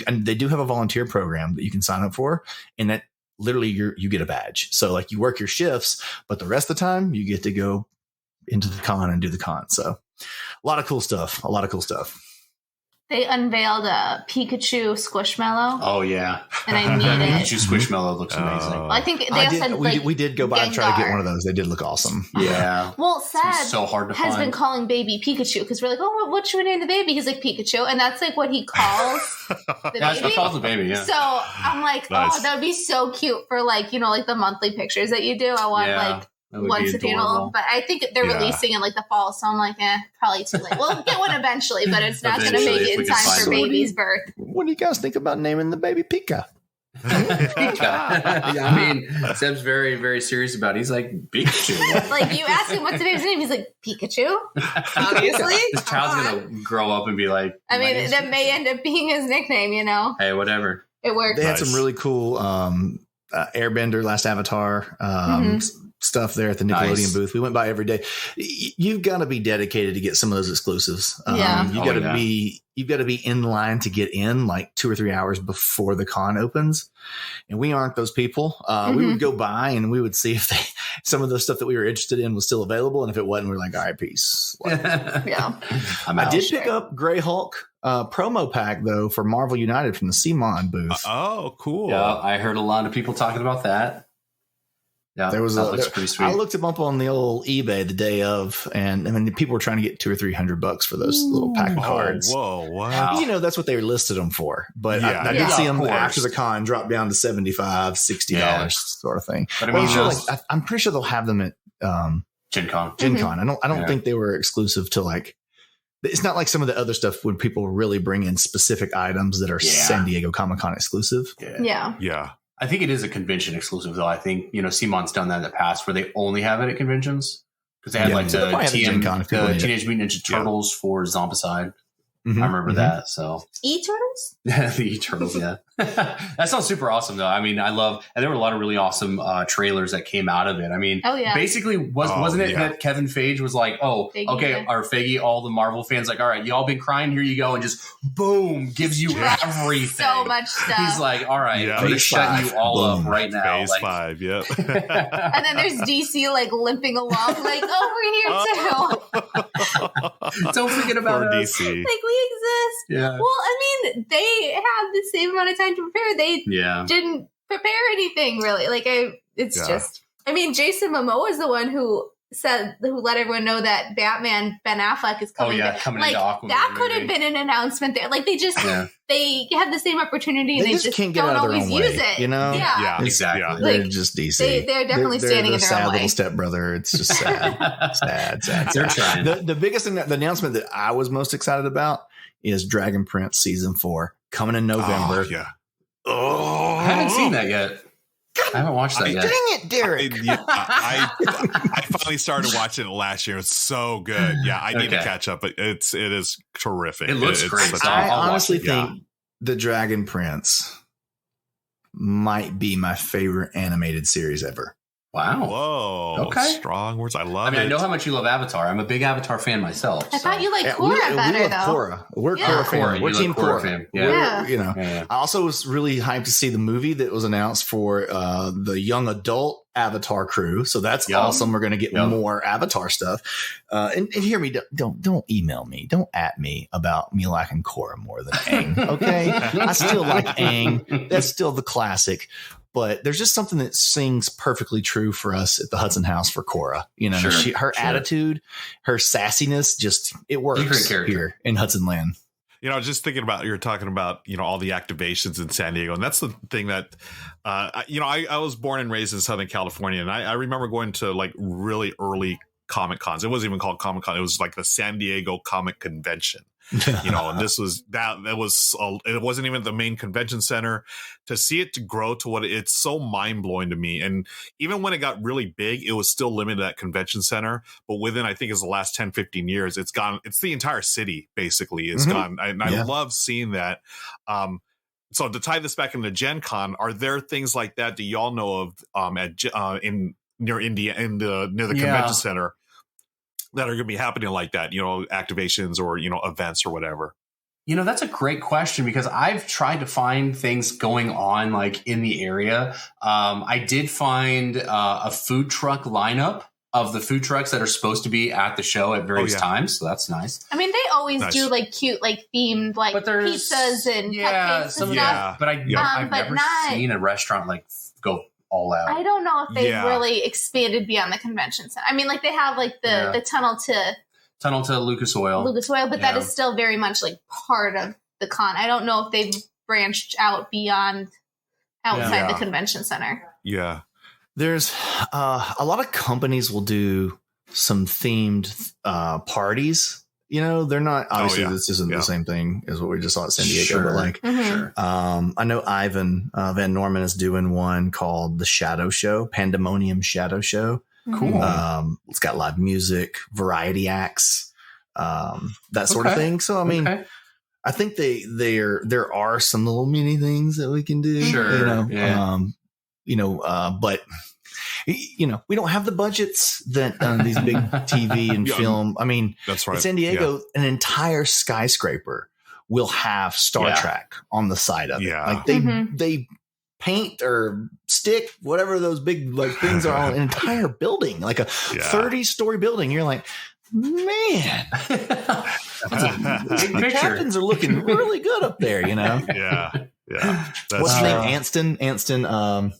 and they do have a volunteer program that you can sign up for, and that literally you get a badge. So like you work your shifts, but the rest of the time you get to go into the con and do the con. So a lot of cool stuff. They unveiled a Pikachu Squishmallow. Oh yeah, and I need it. Pikachu Squishmallow looks amazing. Well, I think they also we did go by and try to get one of those. They did look awesome. Yeah. Well, Sad so hard to has find. been calling baby Pikachu because we're like, oh, what should we name the baby? He's like Pikachu, and that's like what he calls the baby. He calls the baby. Yeah. So I'm like, nice. Oh, that would be so cute for like like the monthly pictures that you do. I want once a funeral, but I think they're releasing in like the fall, so I'm like, probably too late. We'll get one eventually, but it's not going to make it in time for baby's birth. What do you guys think about naming the baby Pika? I mean, Seb's very, very serious about it. He's like, Pikachu. Like, you ask him what's today's name, he's like, Pikachu? Obviously. This child's going to grow up and be like, I mean, that may end up being his nickname, Hey, whatever. It works. They had some really cool Airbender, Last Avatar, stuff there at the Nickelodeon booth. We went by every day. You've got to be dedicated to get some of those exclusives. You've got to be in line to get in like 2 or 3 hours before the con opens. And we aren't those people. We would go by and we would see if some of the stuff that we were interested in was still available. And if it wasn't, we're like, all right, peace. I did pick up Grey Hulk promo pack though for Marvel United from the CMON booth. Oh, cool. Yeah, I heard a lot of people talking about that. Yeah, there was looks pretty sweet. I looked him up on the old eBay the day of, and I mean, people were trying to get $200 or $300 for those little pack of cards. Whoa, wow. You know, that's what they listed them for. But I did see them after the con drop down to $75, $60 sort of thing. But I mean, I'm pretty sure they'll have them at Gen Con. I don't think they were exclusive to like. It's not like some of the other stuff when people really bring in specific items that are San Diego Comic-Con exclusive. Yeah. I think it is a convention exclusive, though. I think, Simon's done that in the past where they only have it at conventions. Because they had the Teenage Mutant Ninja Turtles for Zombicide. I remember that. So E-Turtles? The E-Turtles, yeah. That sounds super awesome, though. I mean, I love, and there were a lot of really awesome trailers that came out of it. I mean, basically, wasn't it that Kevin Feige was like, Feige, all the Marvel fans, like, all right, y'all been crying, here you go, and just boom, gives you everything. So much stuff. He's like, all right, I'm going to shut you all up right now. Phase 5, yep. And then there's DC like limping along, like, over here too. Don't forget about us. DC. Like, we exist. Yeah. Well, I mean, they had the same amount of time to prepare. They didn't prepare anything really. Like, just. I mean, Jason Momoa is the one who let everyone know that Batman Ben Affleck is coming. Coming into Aquaman. That could have been an announcement there. Like, they just they have the same opportunity and they just can't get don't out of their always own way, use it. You know? Yeah, exactly. They're just DC. They're definitely standing in their sad own way. Little stepbrother. It's just sad. sad. They're trying. The biggest thing, the announcement that I was most excited about is Dragon Prince season 4 coming in November. I haven't seen that yet. I haven't watched that yet. Dang it, Derek. I finally started watching it last year. It's so good. Yeah, I need to catch up, but it is terrific. It looks great. I honestly think The Dragon Prince might be my favorite animated series ever. Wow. Whoa. Okay. Strong words. I love it. I know how much you love Avatar. I'm a big Avatar fan myself. I thought you liked Korra better, we love though. Korra. We're Korra fans. We're Team Korra. Fan. I also was really hyped to see the movie that was announced for the young adult Avatar crew. So that's awesome. We're going to get more Avatar stuff. And hear me. Don't email me. Don't at me about me liking Korra more than Aang. Okay. I still like Aang. That's still the classic. But there's just something that sings perfectly true for us at the Hudson House for Korra. Her attitude, her sassiness, it works here in Hudson Land. Just thinking about, you're talking about, all the activations in San Diego. And that's the thing that, I was born and raised in Southern California. And I remember going to like really early Comic Cons. It wasn't even called Comic Con. It was like the San Diego Comic Convention. And this was it wasn't even the main convention center. To see it to grow to what it's so mind blowing to me. And even when it got really big, it was still limited at convention center. But within, I think it's the last 10, 15 years, it's gone. It's the entire city basically is gone. And I love seeing that. So to tie this back into Gen Con, are there things like that y'all know of near India near the convention center that are going to be happening like that, activations or, events or whatever? That's a great question because I've tried to find things going on like in the area. I did find a food truck lineup of the food trucks that are supposed to be at the show at various times. So that's nice. I mean, they always do like cute, like themed, like pizzas and cupcakes and stuff. But I've never seen a restaurant like go all out. I don't know if they've really expanded beyond the convention center. I mean, like they have like the tunnel to Lucas Oil, but that is still very much like part of the con. I don't know if they've branched out beyond outside the convention center. Yeah. There's a lot of companies will do some themed parties. They're not obviously this isn't the same thing as what we just saw at San Diego, but like I know Ivan Van Norman is doing one called the Shadow Show, Pandemonium Shadow Show. Cool. It's got live music, variety acts, that sort of thing. So I mean, I think there are some little mini things that we can do. Sure. But we don't have the budgets that these big TV and film. I mean, that's right. San Diego, an entire skyscraper will have Star Trek on the side of it. Like they paint or stick whatever those big like things are on an entire building, like a 30-story building. You're like, man, the captains are looking really good up there, Yeah. What's his name? Anston,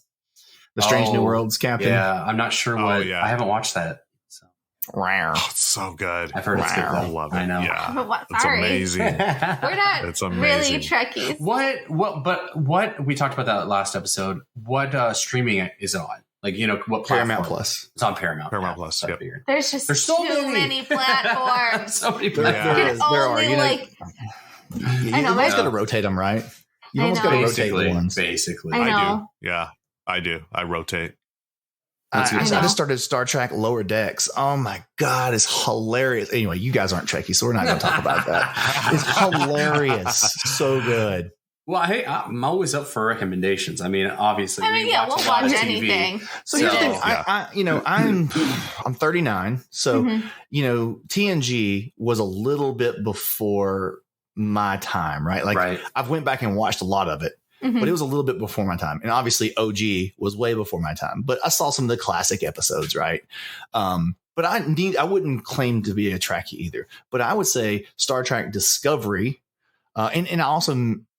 the Strange New Worlds captain. Yeah, I'm not sure what. I haven't watched that. So. It's so good. I've heard it's good. I love it. I know. Yeah. It's amazing. We're not really Trekkies. What we talked about that last episode. What streaming is it on? Like, what platform? Paramount Plus. It's on Paramount. Paramount Plus. Yep. There's so many platforms. So many platforms. There are. I know. You always got to rotate them, right? You almost got to rotate the ones. Basically. I do. Yeah, I do. I rotate. I just started Star Trek Lower Decks. Oh my God, it's hilarious. Anyway, you guys aren't Trekkies, so we're not going to talk about that. It's hilarious. So good. Well, hey, I'm always up for recommendations. I mean, obviously, we'll watch anything. So here's the thing. I'm 39, so TNG was a little bit before my time, right? Like I've went back and watched a lot of it. But it was a little bit before my time. And obviously OG was way before my time. But I saw some of the classic episodes, right? But I wouldn't claim to be a Trekkie either. But I would say Star Trek Discovery. And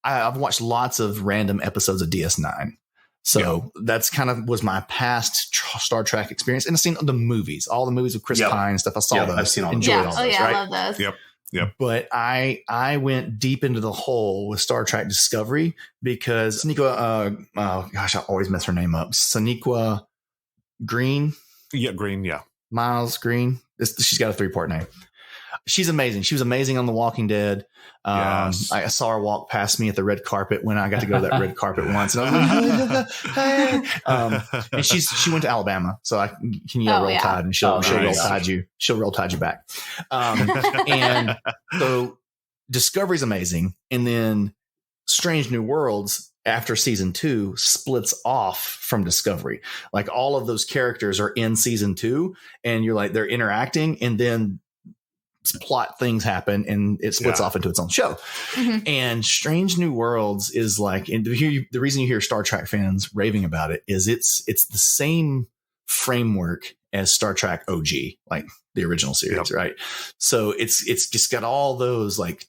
I've watched lots of random episodes of DS9. So that's kind of was my past Star Trek experience. And I've seen the movies, all the movies with Chris Pine and stuff. I saw those. I've seen all those. Enjoyed all those, right? I love those. Yep. But I went deep into the hole with Star Trek Discovery because Sonequa, I always mess her name up. Sonequa Green. Yeah, Green. Yeah. Miles Green. She's got a 3-part name. She's amazing. She was amazing on The Walking Dead. Yes. I saw her walk past me at the red carpet when I got to go to that red carpet once. And I was like, hey. And she went to Alabama. So I can yell Roll Tide and she'll roll tide you. She'll roll tide you back. And so Discovery's amazing. And then Strange New Worlds after season 2 splits off from Discovery. Like all of those characters are in season 2 and you're like, they're interacting and then plot things happen and it splits off into its own show. And Strange New Worlds is like, and the reason you hear Star Trek fans raving about it is it's the same framework as Star Trek OG, like the original series, right? So it's just got all those like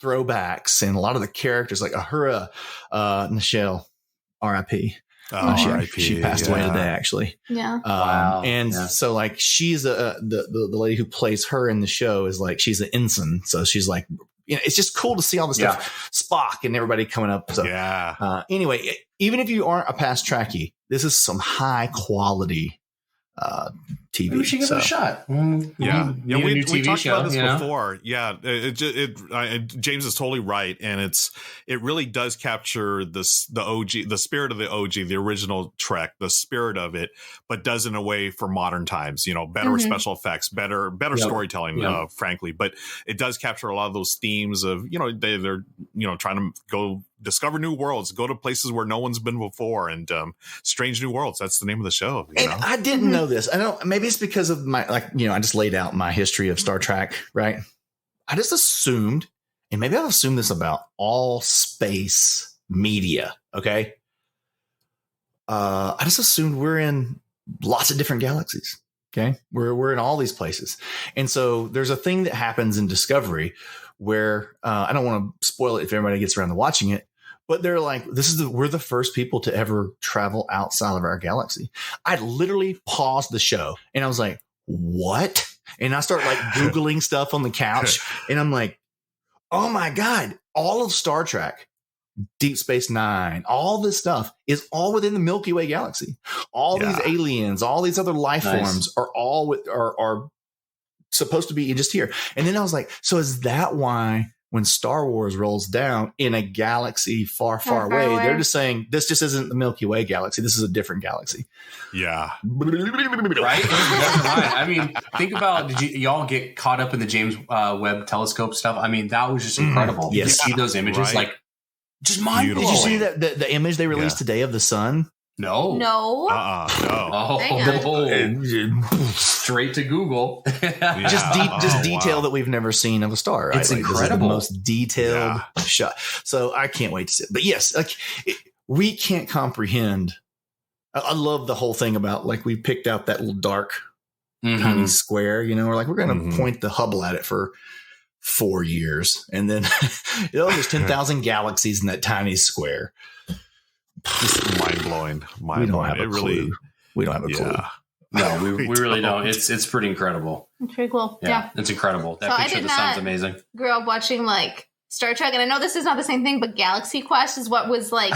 throwbacks and a lot of the characters like Uhura, Nichelle, R.I.P. She passed away today, actually. Yeah. Wow. And so like she's the lady who plays her in the show is like she's an ensign. So she's like, it's just cool to see all the stuff. Spock and everybody coming up. So anyway, even if you aren't a past Trekkie, this is some high quality TV. We should give it a shot. We talked about this before. Yeah, James is totally right, and it really does capture the OG, the spirit of the OG, the original Trek, the spirit of it, but does in a way for modern times. Better special effects, better storytelling, frankly. But it does capture a lot of those themes of they're trying to go discover new worlds, go to places where no one's been before, and Strange New Worlds. That's the name of the show. And I didn't know this. I don't. Maybe it's because of my I just laid out my history of Star Trek, right? I just assumed, and maybe I've assumed this about all space media. Okay, I just assumed we're in lots of different galaxies. Okay, we're in all these places, and so there's a thing that happens in Discovery where I don't want to spoil it if everybody gets around to watching it. But they're like, we're the first people to ever travel outside of our galaxy. I literally paused the show and I was like, what? And I start like Googling stuff on the couch and I'm like, oh my God, all of Star Trek, Deep Space Nine, all this stuff is all within the Milky Way galaxy. All these aliens, all these other life forms are all are supposed to be just here. And then I was like, so is that why when Star Wars rolls down in a galaxy far, far away, they're just saying, this just isn't the Milky Way galaxy. This is a different galaxy. Yeah. Right? I mean, think about, did y'all get caught up in the James Webb Telescope stuff? I mean, that was just incredible. Yes. You see those images, like, just mind-blowing. Did you see that the image they released today of the sun? No. No. Oh, straight to Google. Just detail that we've never seen of a star. Right? It's like, incredible. This is the most detailed shot. So I can't wait to see it. But yes, like we can't comprehend. I love the whole thing about like we picked out that little dark tiny square. You know, we're going to point the Hubble at it for 4 years, and then there's 10,000 galaxies in that tiny square. Just mind blowing. We don't have a clue. We don't have a clue. No, we really don't. It's pretty incredible. It's pretty cool. Yeah. It's incredible. That So picture sounds amazing. Grew up watching like Star Trek, and I know this is not the same thing, but Galaxy Quest is what was like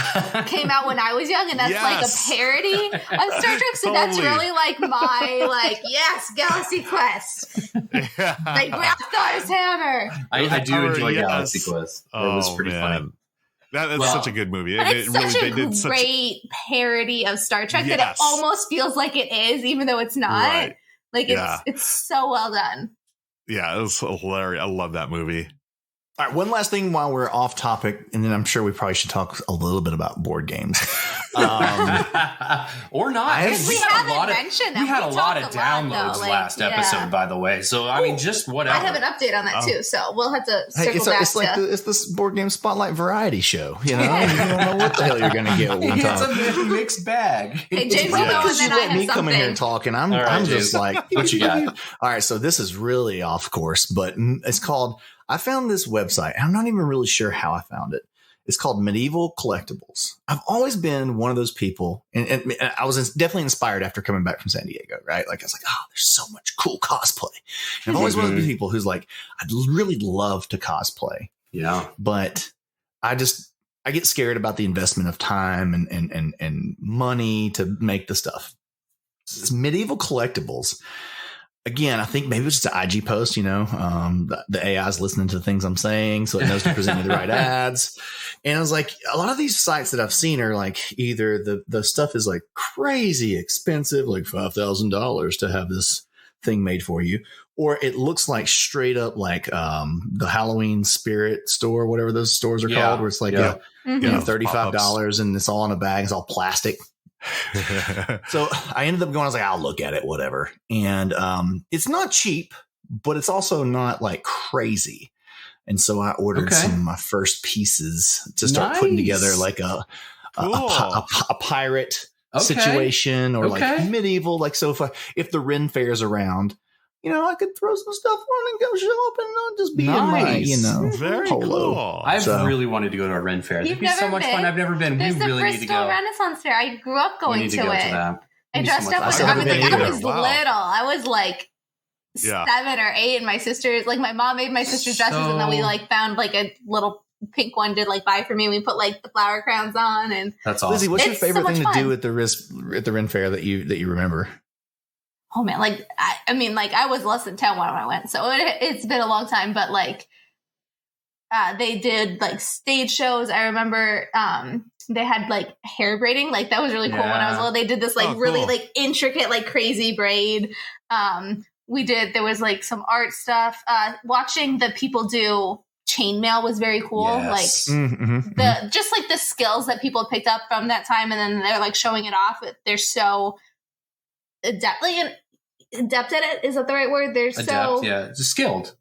came out when I was young, and that's like a parody of Star Trek. So that's really like my Galaxy Quest. Like Graftar's hammer. I do enjoy Galaxy Quest. It was pretty funny. That's such a good movie. But it's such a great parody of Star Trek that it almost feels like it is, even though it's not. Right. Like it's so well done. Yeah, it was hilarious. I love that movie. All right, one last thing while we're off topic, and then I'm sure we probably should talk a little bit about board games. Or not. We haven't mentioned them. We had a lot of downloads last episode, by the way. So, I mean, just whatever. I have an update on that, too. So, we'll have to circle back it's this board game spotlight variety show. You know, you don't know what the hell you're going to get. It's a mixed bag. Hey, James, you know, and then I have me come in here and talk, and I'm just like, what you got? All right, so this is really off course, but it's called, I found this website. I'm not even really sure how I found it. It's called Medieval Collectibles. I've always been one of those people, and I was definitely inspired after coming back from San Diego, right? Like I was like, oh, there's so much cool cosplay. And I've always one of those people who's like, I'd really love to cosplay. Yeah. But I get scared about the investment of time and money to make the stuff. It's Medieval Collectibles. Again, I think maybe it was just an IG post, you know, the AI is listening to the things I'm saying, so it knows to present me the right ads. And I was like, a lot of these sites that I've seen are like either the stuff is like crazy expensive, like $5,000 to have this thing made for you, or it looks like straight up like the Halloween Spirit store, whatever those stores are called, where it's like $35 and it's all in a bag, it's all plastic. So I ended up going, I was like, I'll look at it, whatever. And it's not cheap, but it's also not like crazy. And so I ordered some of my first pieces to start putting together like a pirate situation or like medieval. Like, so if the Ren Fair's around, you know, I could throw some stuff on and go show up and not just be in my, you know, very polo. Cool. I've really wanted to go to a Ren Fair. It'd be so much fun. I've never been. There's we really need to go. Renaissance Fair. I grew up going to it. I dressed up. I was little. I was like 7 or 8, and my sisters, like my mom made my sister's dresses, and then we like found like a little pink one to like buy for me. We put like the flower crowns on, and that's awesome. Lizzie, what's your favorite thing to do at the Ren Fair that you remember? Oh man, like I mean, like I was less than 10 when I went, so it's been a long time. But like, they did like stage shows. I remember they had like hair braiding, like that was really cool when I was little. They did this like really like intricate, like crazy braid. There was like some art stuff. Watching the people do chainmail was very cool. Yes. Like just like the skills that people picked up from that time, and then they're like showing it off. They're so adept at it. Is that the right word? They're so just skilled.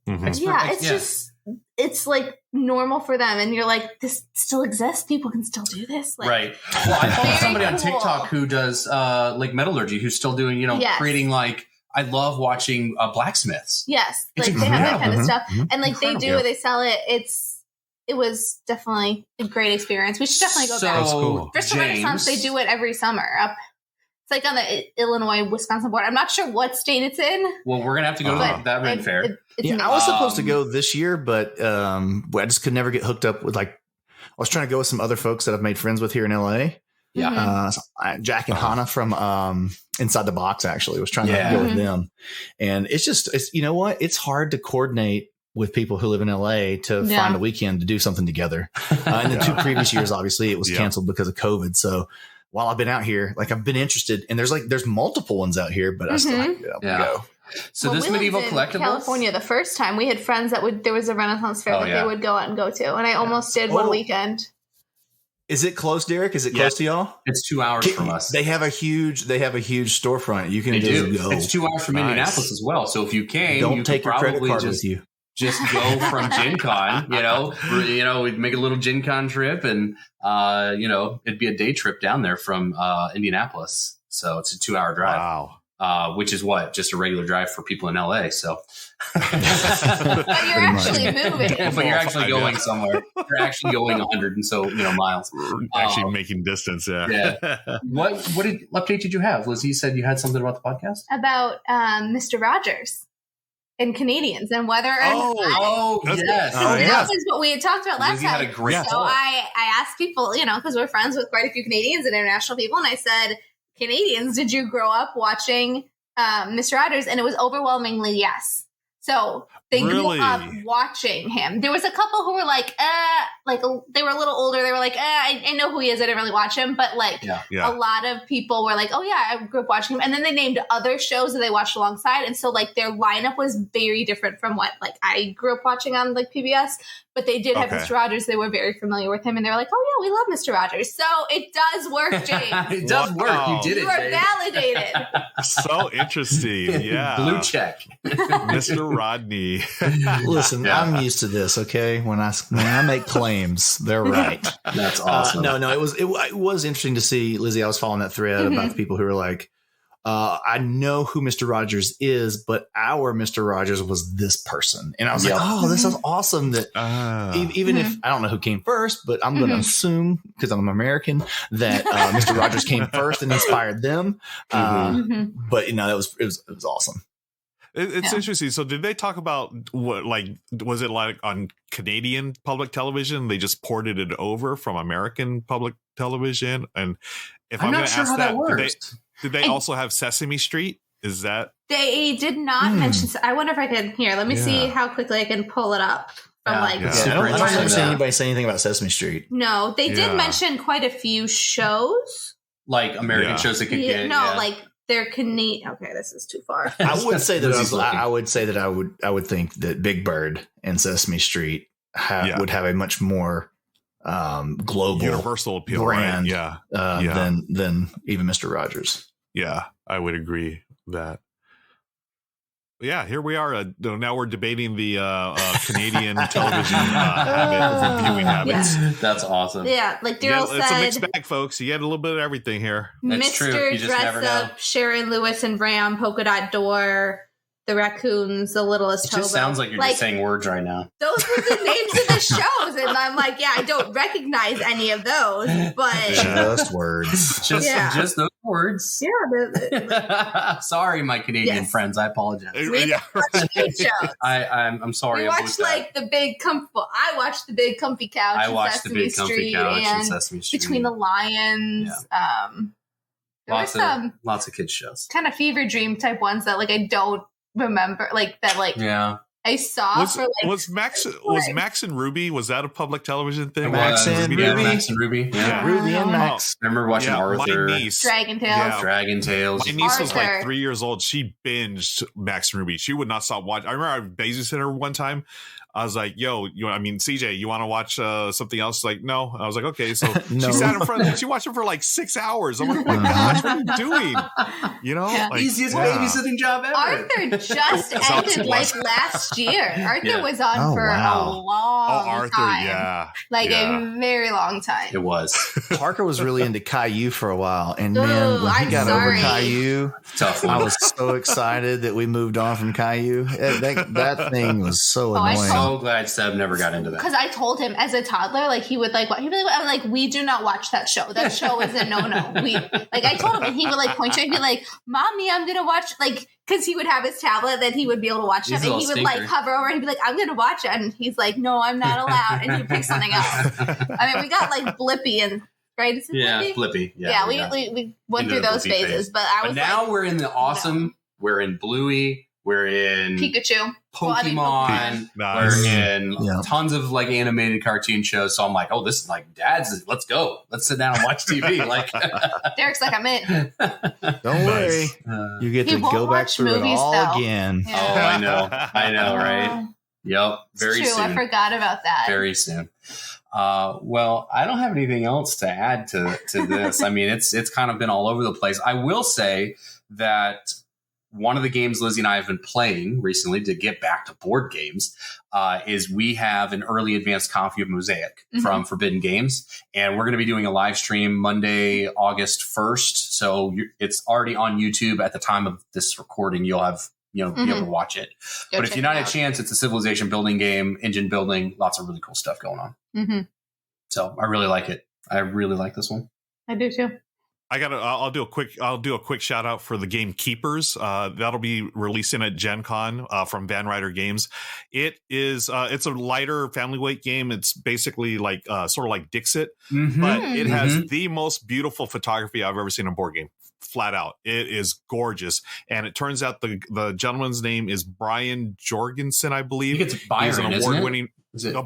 It's like normal for them, and you're like, this still exists. People can still do this, like, right? Well, I follow somebody on TikTok who does like metallurgy, who's still doing, you know, creating like. I love watching blacksmiths. Yes, like they have that kind of stuff, and like they sell it. It was definitely a great experience. We should definitely go back. Cool. Bristol Renaissance, they do it every summer up. It's like on the Illinois-Wisconsin border. I'm not sure what state it's in. Well, we're going to have to go to that Ren Fair. I was supposed to go this year, but I just could never get hooked up with, like, I was trying to go with some other folks that I've made friends with here in LA. Yeah. Jack and Hannah from Inside the Box actually was trying to go with them. And it's you know what? It's hard to coordinate with people who live in LA to find a weekend to do something together. In the 2 previous years, obviously it was canceled because of COVID. So while I've been out here, like I've been interested, and there's multiple ones out here, but I still have to go. So this Medieval Collectibles? California, the first time we had friends that there was a Renaissance Fair that they would go out and go to. And I almost did one weekend. Is it close, Derek? Is it close to y'all? It's 2 hours from us. They have a huge storefront. You can just go. It's 2 hours from Indianapolis as well. So if you came, don't take your credit card with you. Just go from Gen Con, we'd make a little Gen Con trip and, it'd be a day trip down there from Indianapolis. So it's a 2 hour drive. Wow. Which is just a regular drive for people in LA. So, but you're actually moving. But you're actually going somewhere. You're actually going 100 and so miles. Actually making distance. Yeah. What update did you have, Lizzie? You said you had something about the podcast about Mr. Rogers and Canadians and whether or not. Yes. That was what we had talked about last Lizzie time. Had a great so I asked people, because we're friends with quite a few Canadians and international people, and I said, Canadians, did you grow up watching Mr. Rogers? And it was overwhelmingly yes. So they grew up watching him. There was a couple who were like they were a little older. They were like, I know who he is. I didn't really watch him. But a lot of people were like, oh yeah, I grew up watching him. And then they named other shows that they watched alongside. And so their lineup was very different from what I grew up watching on PBS. But they did have Mr. Rogers. They were very familiar with him. And they were like, oh yeah, we love Mr. Rogers. So it does work, James. It does work. You did it. You are validated. So interesting. Yeah. Blue check. Mr. Rodney. Listen, I'm used to this. Okay, when I make claims, they're right. That's awesome. No, it was interesting to see, Lizzie. I was following that thread about the people who were like, I know who Mr. Rogers is, but our Mr. Rogers was this person, and I was like, oh, this is awesome. That even if I don't know who came first, but I'm going to assume because I'm American that Mr. Rogers came first and inspired them. But it was awesome. It's interesting. So did they talk about what, was it like on Canadian public television? They just ported it over from American public television. And if I'm going to ask that, did they also have Sesame Street? Is that? They did not mention. I wonder if I can let me see how quickly I can pull it up. I don't remember seeing anybody say anything about Sesame Street. No, they did mention quite a few shows. Like American shows that could get. They're Canadian. Okay, this is too far. I would say that I would think that Big Bird and Sesame Street would have a much more global, universal appeal brand, than even Mr. Rogers. Yeah, I would agree with that. Yeah, here we are. Now we're debating the Canadian television viewing habits. Yeah. That's awesome. Yeah, like Daryl said, it's a mixed bag, folks. You get a little bit of everything here. Mr. Dress Up, Sharon Lewis and Ram, Polka Dot Door, the Raccoons, The Littlest Hobo. It just sounds like you're just saying words right now. Those were the names of the shows, and I'm like, I don't recognize any of those, but just words. Just those words. Yeah. Sorry, my Canadian friends. I apologize. We watch great shows. I'm sorry. We watched the Big Comfy. I watched the Big Comfy Couch. I watched the Big Comfy Couch and Sesame Street. Between the Lions. Yeah. Lots of kids shows. Kind of fever dream type ones that I don't remember I saw was Max and Ruby, was that a public television thing? Max and Ruby. Yeah. Ruby and Max. I remember watching Arthur. My niece, Dragon Tales. Dragon Tales. My niece was 3 years old. She binged Max and Ruby. She would not stop watching. I remember I babysat her one time. I was like, yo, CJ, you want to watch something else? Like, no. I was like, okay. So she sat in front. She watched it for 6 hours. I'm like, oh my gosh, what are you doing? Easiest babysitting job ever. Arthur just ended last year. Arthur was on for a long time. A very long time. It was. Parker was really into Caillou for a while. And man, when he got over Caillou, tough one. I was so excited that we moved on from Caillou. That thing was so annoying. So glad Seb never got into that. Because I told him as a toddler, he would I'm like, we do not watch that show. That show is a no. I told him, and he would point to it and be like, Mommy, I'm gonna watch because he would have his tablet that he would be able to watch it, and he would hover over and he'd be like, I'm gonna watch it, and he's like, no, I'm not allowed, and he'd pick something else. I mean, we got Blippi and right? Is it Blippi? Yeah, we went through those phases, but now we're in the awesome. No. We're in Bluey. We're in Pikachu, Pokemon. Nice. We're in tons of animated cartoon shows. So I'm like, oh, this is Dad's. Let's go. Let's sit down and watch TV. Derek's I'm in. Don't worry, you get to go back through it all again. Yeah. Oh, I know, right? Yep, very it's true. soon. I forgot about that. Very soon. Well, I don't have anything else to add to this. I mean, it's kind of been all over the place. I will say that one of the games Lizzie and I have been playing recently to get back to board games is we have an early advanced copy of Mosaic from Forbidden Games. And we're going to be doing a live stream Monday, August 1st. So it's already on YouTube at the time of this recording. You'll have, be able to watch it. But if you're not a chance, it's a civilization building game, engine building, lots of really cool stuff going on. So I really like it. I really like this one. I do too. I'll do a quick shout out for the game Keepers. That'll be releasing at Gen Con from Van Ryder Games. It is it's a lighter family weight game. It's basically like sort of like Dixit, but it has the most beautiful photography I've ever seen in a board game. Flat out, it is gorgeous. And it turns out the gentleman's name is Brian Jorgensen, I believe. I think it's Byron. He's an award-winning.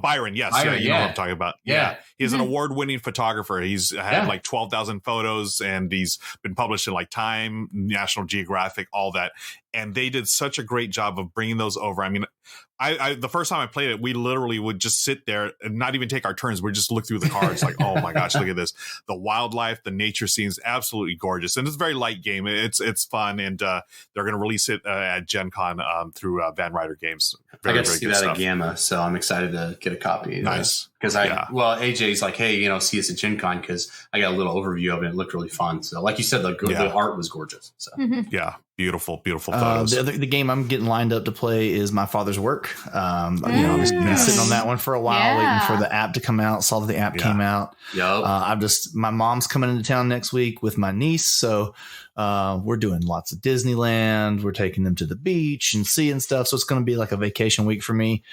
Byron, yes. Byron, you know what I'm talking about. Yeah. He's an award-winning photographer. He's had like 12,000 photos, and he's been published in like Time, National Geographic, all that. And they did such a great job of bringing those over. I mean, I the first time I played it, we literally would just sit there and not even take our turns. We'd just look through the cards like, oh my gosh, look at this. The wildlife, the nature scenes, absolutely gorgeous. And it's a very light game. It's fun. And they're going to release it at Gen Con through Van Ryder Games. I got to see that at Gamma, so I'm excited to get a copy. Nice. Because AJ's like, hey, see us at Gen Con, because I got a little overview of it. It looked really fun. So like you said, the art was gorgeous. So yeah. Beautiful photos. The game I'm getting lined up to play is My Father's Work. I've been sitting on that one for a while, waiting for the app to come out. Saw that the app came out. My mom's coming into town next week with my niece, so we're doing lots of Disneyland. We're taking them to the beach and seeing stuff. So it's going to be like a vacation week for me.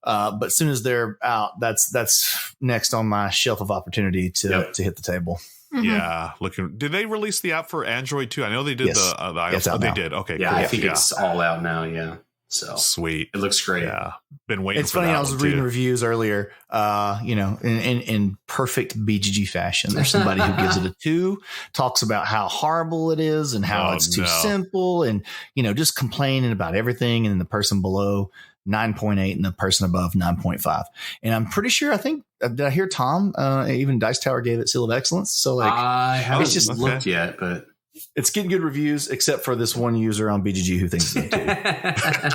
But as soon as they're out, that's next on my shelf of opportunity to hit the table. Yeah, did they release the app for Android too? I know they did the iOS. They did. Okay, yeah, cool. I think it's all out now. Yeah, so sweet. It looks great. Yeah, been waiting. It's funny. I was reading reviews earlier. In perfect BGG fashion, there's somebody who gives it a 2, talks about how horrible it is and how it's too simple, and just complaining about everything, and then the person below 9.8 and the person above 9.5. And I'm pretty sure, did I hear Tom, even Dice Tower gave it Seal of Excellence. So I haven't looked yet, but it's getting good reviews, except for this one user on BGG who thinks it's a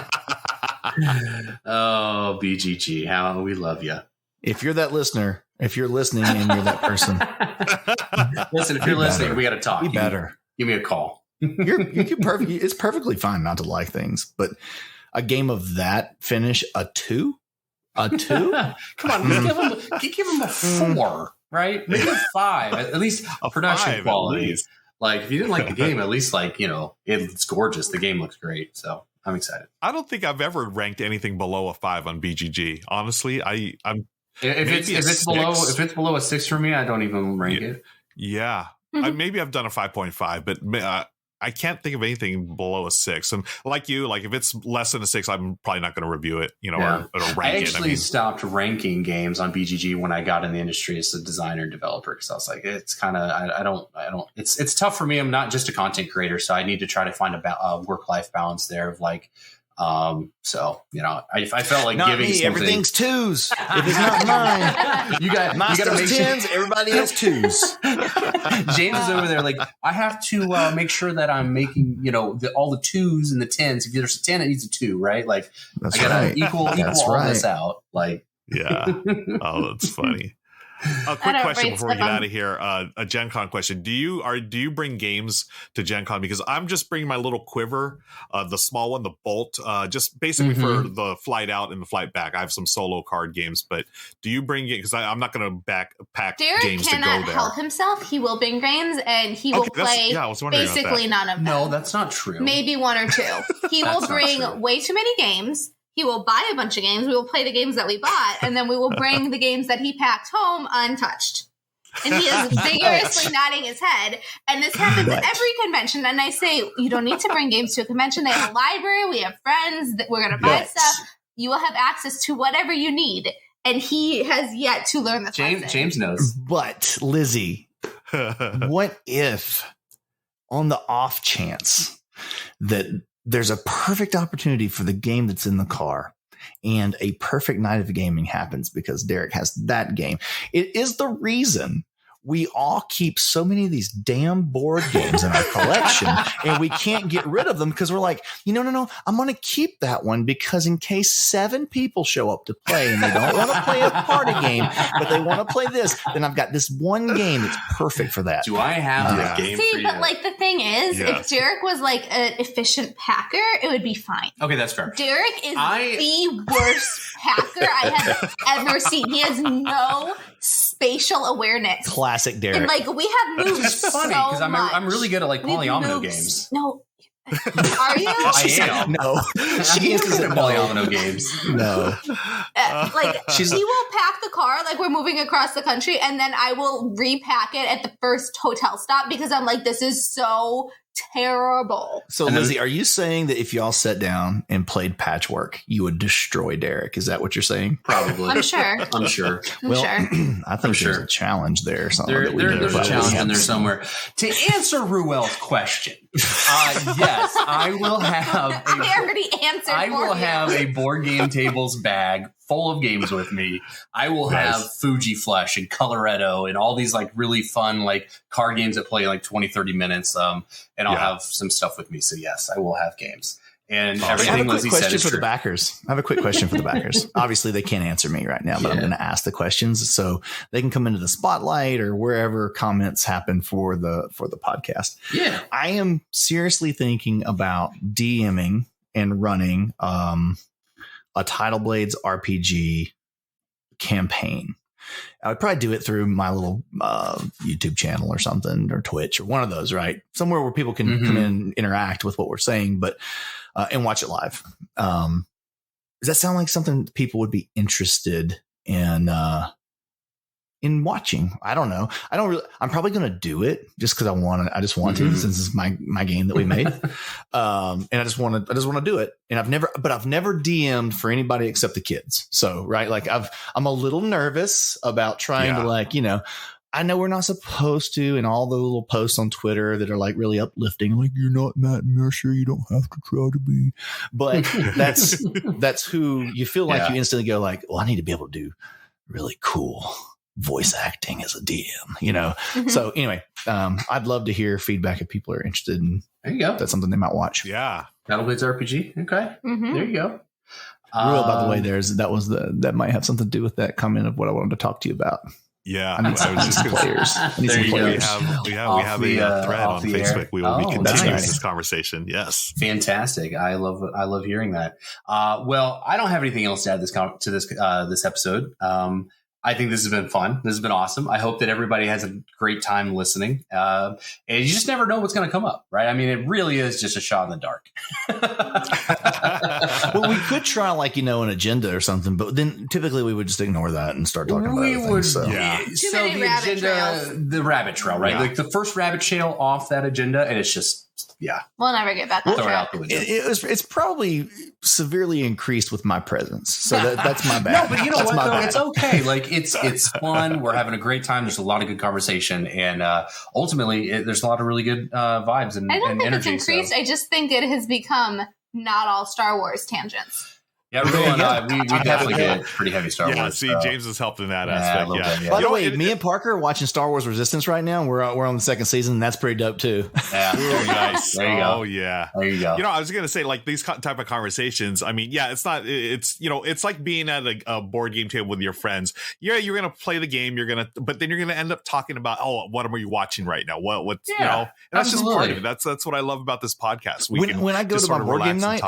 2. Oh, BGG, how we love you. If you're that listener, if you're listening and you're that person, listen, if you're listening, we got to talk. Be better. Give me a call. It's perfectly fine not to like things, but a game of that finish a 2? A 2? Come on, give him a 4, right? Maybe a 5. At least a production quality. Like, if you didn't like the game, at least it's gorgeous. The game looks great, so I'm excited. I don't think I've ever ranked anything below a 5 on BGG. Honestly, I'm. If it's below a 6 for me, I don't even rank it. Yeah, maybe I've done a 5.5, but I can't think of anything below a 6. And like you, if it's less than a 6, I'm probably not going to review it, or rank it. I actually stopped ranking games on BGG when I got in the industry as a designer and developer, because I was like, it's kind of, I don't, it's tough for me. I'm not just a content creator, so I need to try to find a work-life balance there of I felt like not giving me, everything's 2s. If it's not mine, you got to make 10s. Everybody has 2s. James is over there I have to make sure that I'm making all the 2s and the 10s. If there's a 10, it needs a 2, right? That's I gotta right. equal all this out. Yeah. Oh, that's funny. A quick question before we get out of here. A Gen Con question. Do you bring games to Gen Con? Because I'm just bringing my little quiver, the small one, the Bolt, just basically for the flight out and the flight back. I have some solo card games, but do you bring it? Because I'm not going to backpack games to go there. Derek cannot help himself. He will bring games and he will play basically none of them. No, that's not true. Maybe 1 or 2. He will bring way too many games. He will buy a bunch of games. We will play the games that we bought, and then we will bring the games that he packed home untouched. And he is vigorously nodding his head. And this happens at every convention. And I say, you don't need to bring games to a convention. They have a library. We have friends that we're going to buy stuff. You will have access to whatever you need. And he has yet to learn the lesson. James knows. But Lizzie, what if on the off chance that there's a perfect opportunity for the game that's in the car and a perfect night of gaming happens because Derek has that game. It is the reason we all keep so many of these damn board games in our collection and we can't get rid of them because we're like, no, I'm going to keep that one because in case 7 people show up to play and they don't want to play a party game, but they want to play this, then I've got this one game that's perfect for that. Do I have that game for you? See, but like the thing is, if Derek was like an efficient packer, it would be fine. Okay, that's fair. Derek is the worst packer I have ever seen. He has no spatial awareness. Classic Derek. And like we have moved It's funny because I'm really good at like polyomino games. No. Are you? I am. No. She is good at polyomino games. No. She will pack the car like we're moving across the country and then I will repack it at the first hotel stop because I'm like, this is so terrible. So Lizzie, are you saying that if y'all sat down and played Patchwork, you would destroy Derek? Is that what you're saying? Probably. I'm sure. Well, I think there's a challenge there. There's a challenge in there somewhere. To answer Ruel's question, yes, I will have. I already answered. I will have a board game tables bag full of games with me. I will have Fuji Flesh and Coloretto and all these like really fun like card games that play like 20, 30 minutes. And I'll have some stuff with me. So yes, I will have games. And everything Lizzie said is true. The backers. I have a quick question for the backers. Obviously, they can't answer me right now, but I'm going to ask the questions so they can come into the spotlight or wherever comments happen for the podcast. Yeah, I am seriously thinking about DMing and running a Tidal Blades RPG campaign. I would probably do it through my little YouTube channel or something, or Twitch or one of those, right? Somewhere where people can come in and interact with what we're saying, but and watch it live. Does that sound like something people would be interested in watching? I don't know. I'm probably going to do it just because I just want to, since it's my game that we made. And I just want to do it. And I've never DM'd for anybody except the kids. So, right. Like I'm a little nervous about trying to like, I know we're not supposed to, and all the little posts on Twitter that are like really uplifting, like you're not Matt Mercer, you don't have to try to be. But that's who you feel like you instantly go like, well, I need to be able to do really cool voice acting as a DM, So anyway, I'd love to hear feedback if people are interested in. There you go. That's something they might watch. Yeah. Tidal Blades RPG. Okay. There you go. Real, by the way, that might have something to do with that comment of what I wanted to talk to you about. Yeah, I need some players. We have a thread on Facebook. We will be continuing this conversation. Yes, fantastic. I love hearing that. Well, I don't have anything else to add to this episode. I think this has been fun. This has been awesome. I hope that everybody has a great time listening. And you just never know what's going to come up, right? I mean, it really is just a shot in the dark. Well, we could try like, an agenda or something, but then typically we would just ignore that and start talking about other things. So. Yeah. So the agenda, the rabbit trail, right? Yeah. Like the first rabbit trail off that agenda, and it's just, we'll never get back on track. It's probably severely increased with my presence, so that's my bad. No, but you know what? Though? It's okay. Like it's fun. We're having a great time. There's a lot of good conversation, and ultimately, there's a lot of really good vibes and energy. I don't think it's increased. So. I just think it has become not all Star Wars tangents. Yeah, Rue and I, we definitely get pretty heavy Star Wars. Yeah, see, James has helped in that aspect. By the way, me and Parker are watching Star Wars Resistance right now. We're on the second season, and that's pretty dope too. Yeah, very nice. There you go. Oh yeah, there you go. I was gonna say like these type of conversations. I mean, it's not. It's it's like being at a board game table with your friends. Yeah, you're gonna play the game. But then you're gonna end up talking about what are you watching right now? What's and that's just part of it. That's what I love about this podcast. When I go to my board game night,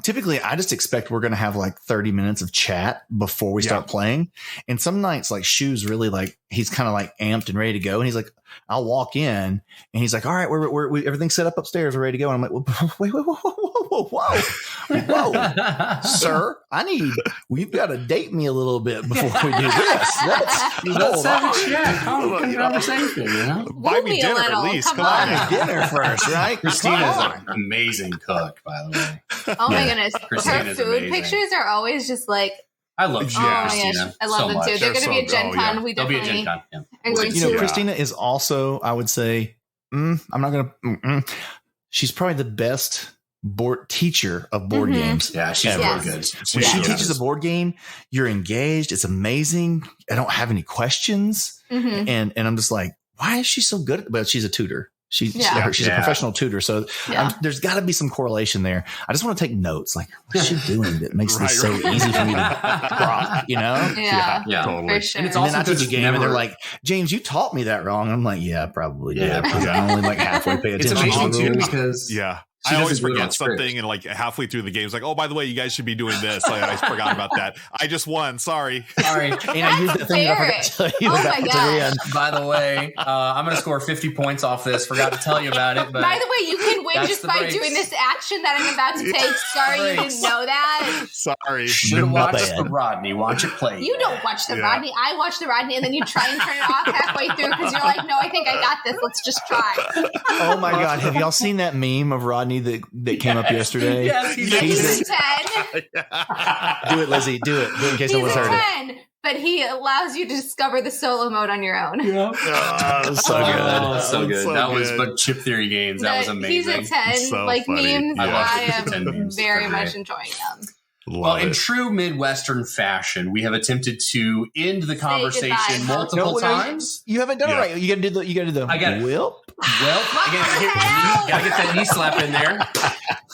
typically I just expect we're going to have like 30 minutes of chat before we start playing. And some nights like Shoe's really like, he's kind of like amped and ready to go. And he's like, I'll walk in and he's like, all right, we're everything's set up upstairs. We're ready to go. And I'm like, wait, whoa, sir, we've got to date me a little bit before we do this. Let's have a chat. Conversation, Buy me dinner at least. Come on. Buy me dinner first, right? Christina's an amazing cook, by the way. Oh my goodness. Her food pictures are always just like, I love Christina. I love them too. They're going to be a Gen Con. They'll be a Gen Con. Christina is also, I would say, I'm not going to, she's probably the best teacher of board games. Yeah, she's really good. When she teaches a board game, you're engaged. It's amazing. I don't have any questions. And I'm just like, why is she so good? But she's a tutor. She's a professional tutor. So there's got to be some correlation there. I just want to take notes. Like, what's she doing that makes this so easy for me to rock, you know? Yeah, totally. For sure. And it's And also then I teach a game and they're never- like, James, you taught me that wrong. I'm like, yeah, I probably did. Yeah. Because I only like halfway pay It's attention amazing to the too rules. because I always doesn't do it on forget script. something, and like halfway through the game, it's like, oh, by the way, you guys should be doing this. Like, I forgot about that. I just won. Sorry. Sorry. And I used that thing that I forgot to tell you Oh about my at the gosh. end. By the way, I'm going to score 50 points off this. Forgot to tell you about it. But By the way, you can win That's just the by breaks. doing this action that I'm about to take. Sorry you Breaks. didn't know that. Sorry. should have Not watched bad. the Rodney. Watch it play. You don't watch the Yeah. Rodney. I watch the Rodney, and then you try and turn it off halfway through because you're like, no, I think I got this. Let's just try. Oh my God. Have y'all seen that meme of Rodney that came up yesterday? Yes, he's He's a a 10. Do it, Lizzie. Do it. Do it in case no He's one's a heard it. 10, but he allows you to discover the solo mode on your own. Oh, so good. Oh, so good. So that was good. but Chip Theory games. That was But amazing. He's a 10. So like funny. memes, Yeah. I I love the 10 am memes. very They're much great. enjoying them. Well, Love in it. true Midwestern fashion, we have attempted to end the conversation goodbye. multiple No, times. You haven't done it Yeah. right. You got to do the I got it. Well, Well, again, gotta get that knee slap in there.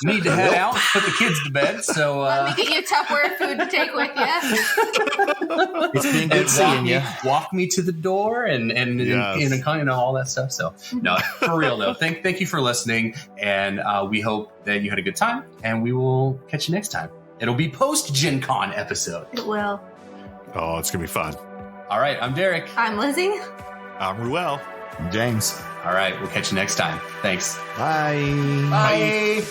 Need to head out, put the kids to bed. So Let me get you Tupperware food to take with you. it's been good seeing you. walk me to the door and Yes. kind of all that stuff. So no, for real though. Thank you for listening, and we hope that you had a good time. And we will catch you next time. It'll be post Gen Con episode. It will. Oh, it's going to be fun. All right, I'm Derek. I'm Lizzie. I'm Ruel. James. All right, we'll catch you next time. Thanks. Bye. Bye.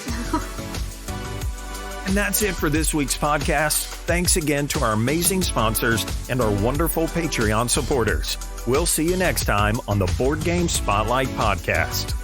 And that's it for this week's podcast. Thanks again to our amazing sponsors and our wonderful Patreon supporters. We'll see you next time on the Board Game Spotlight Podcast.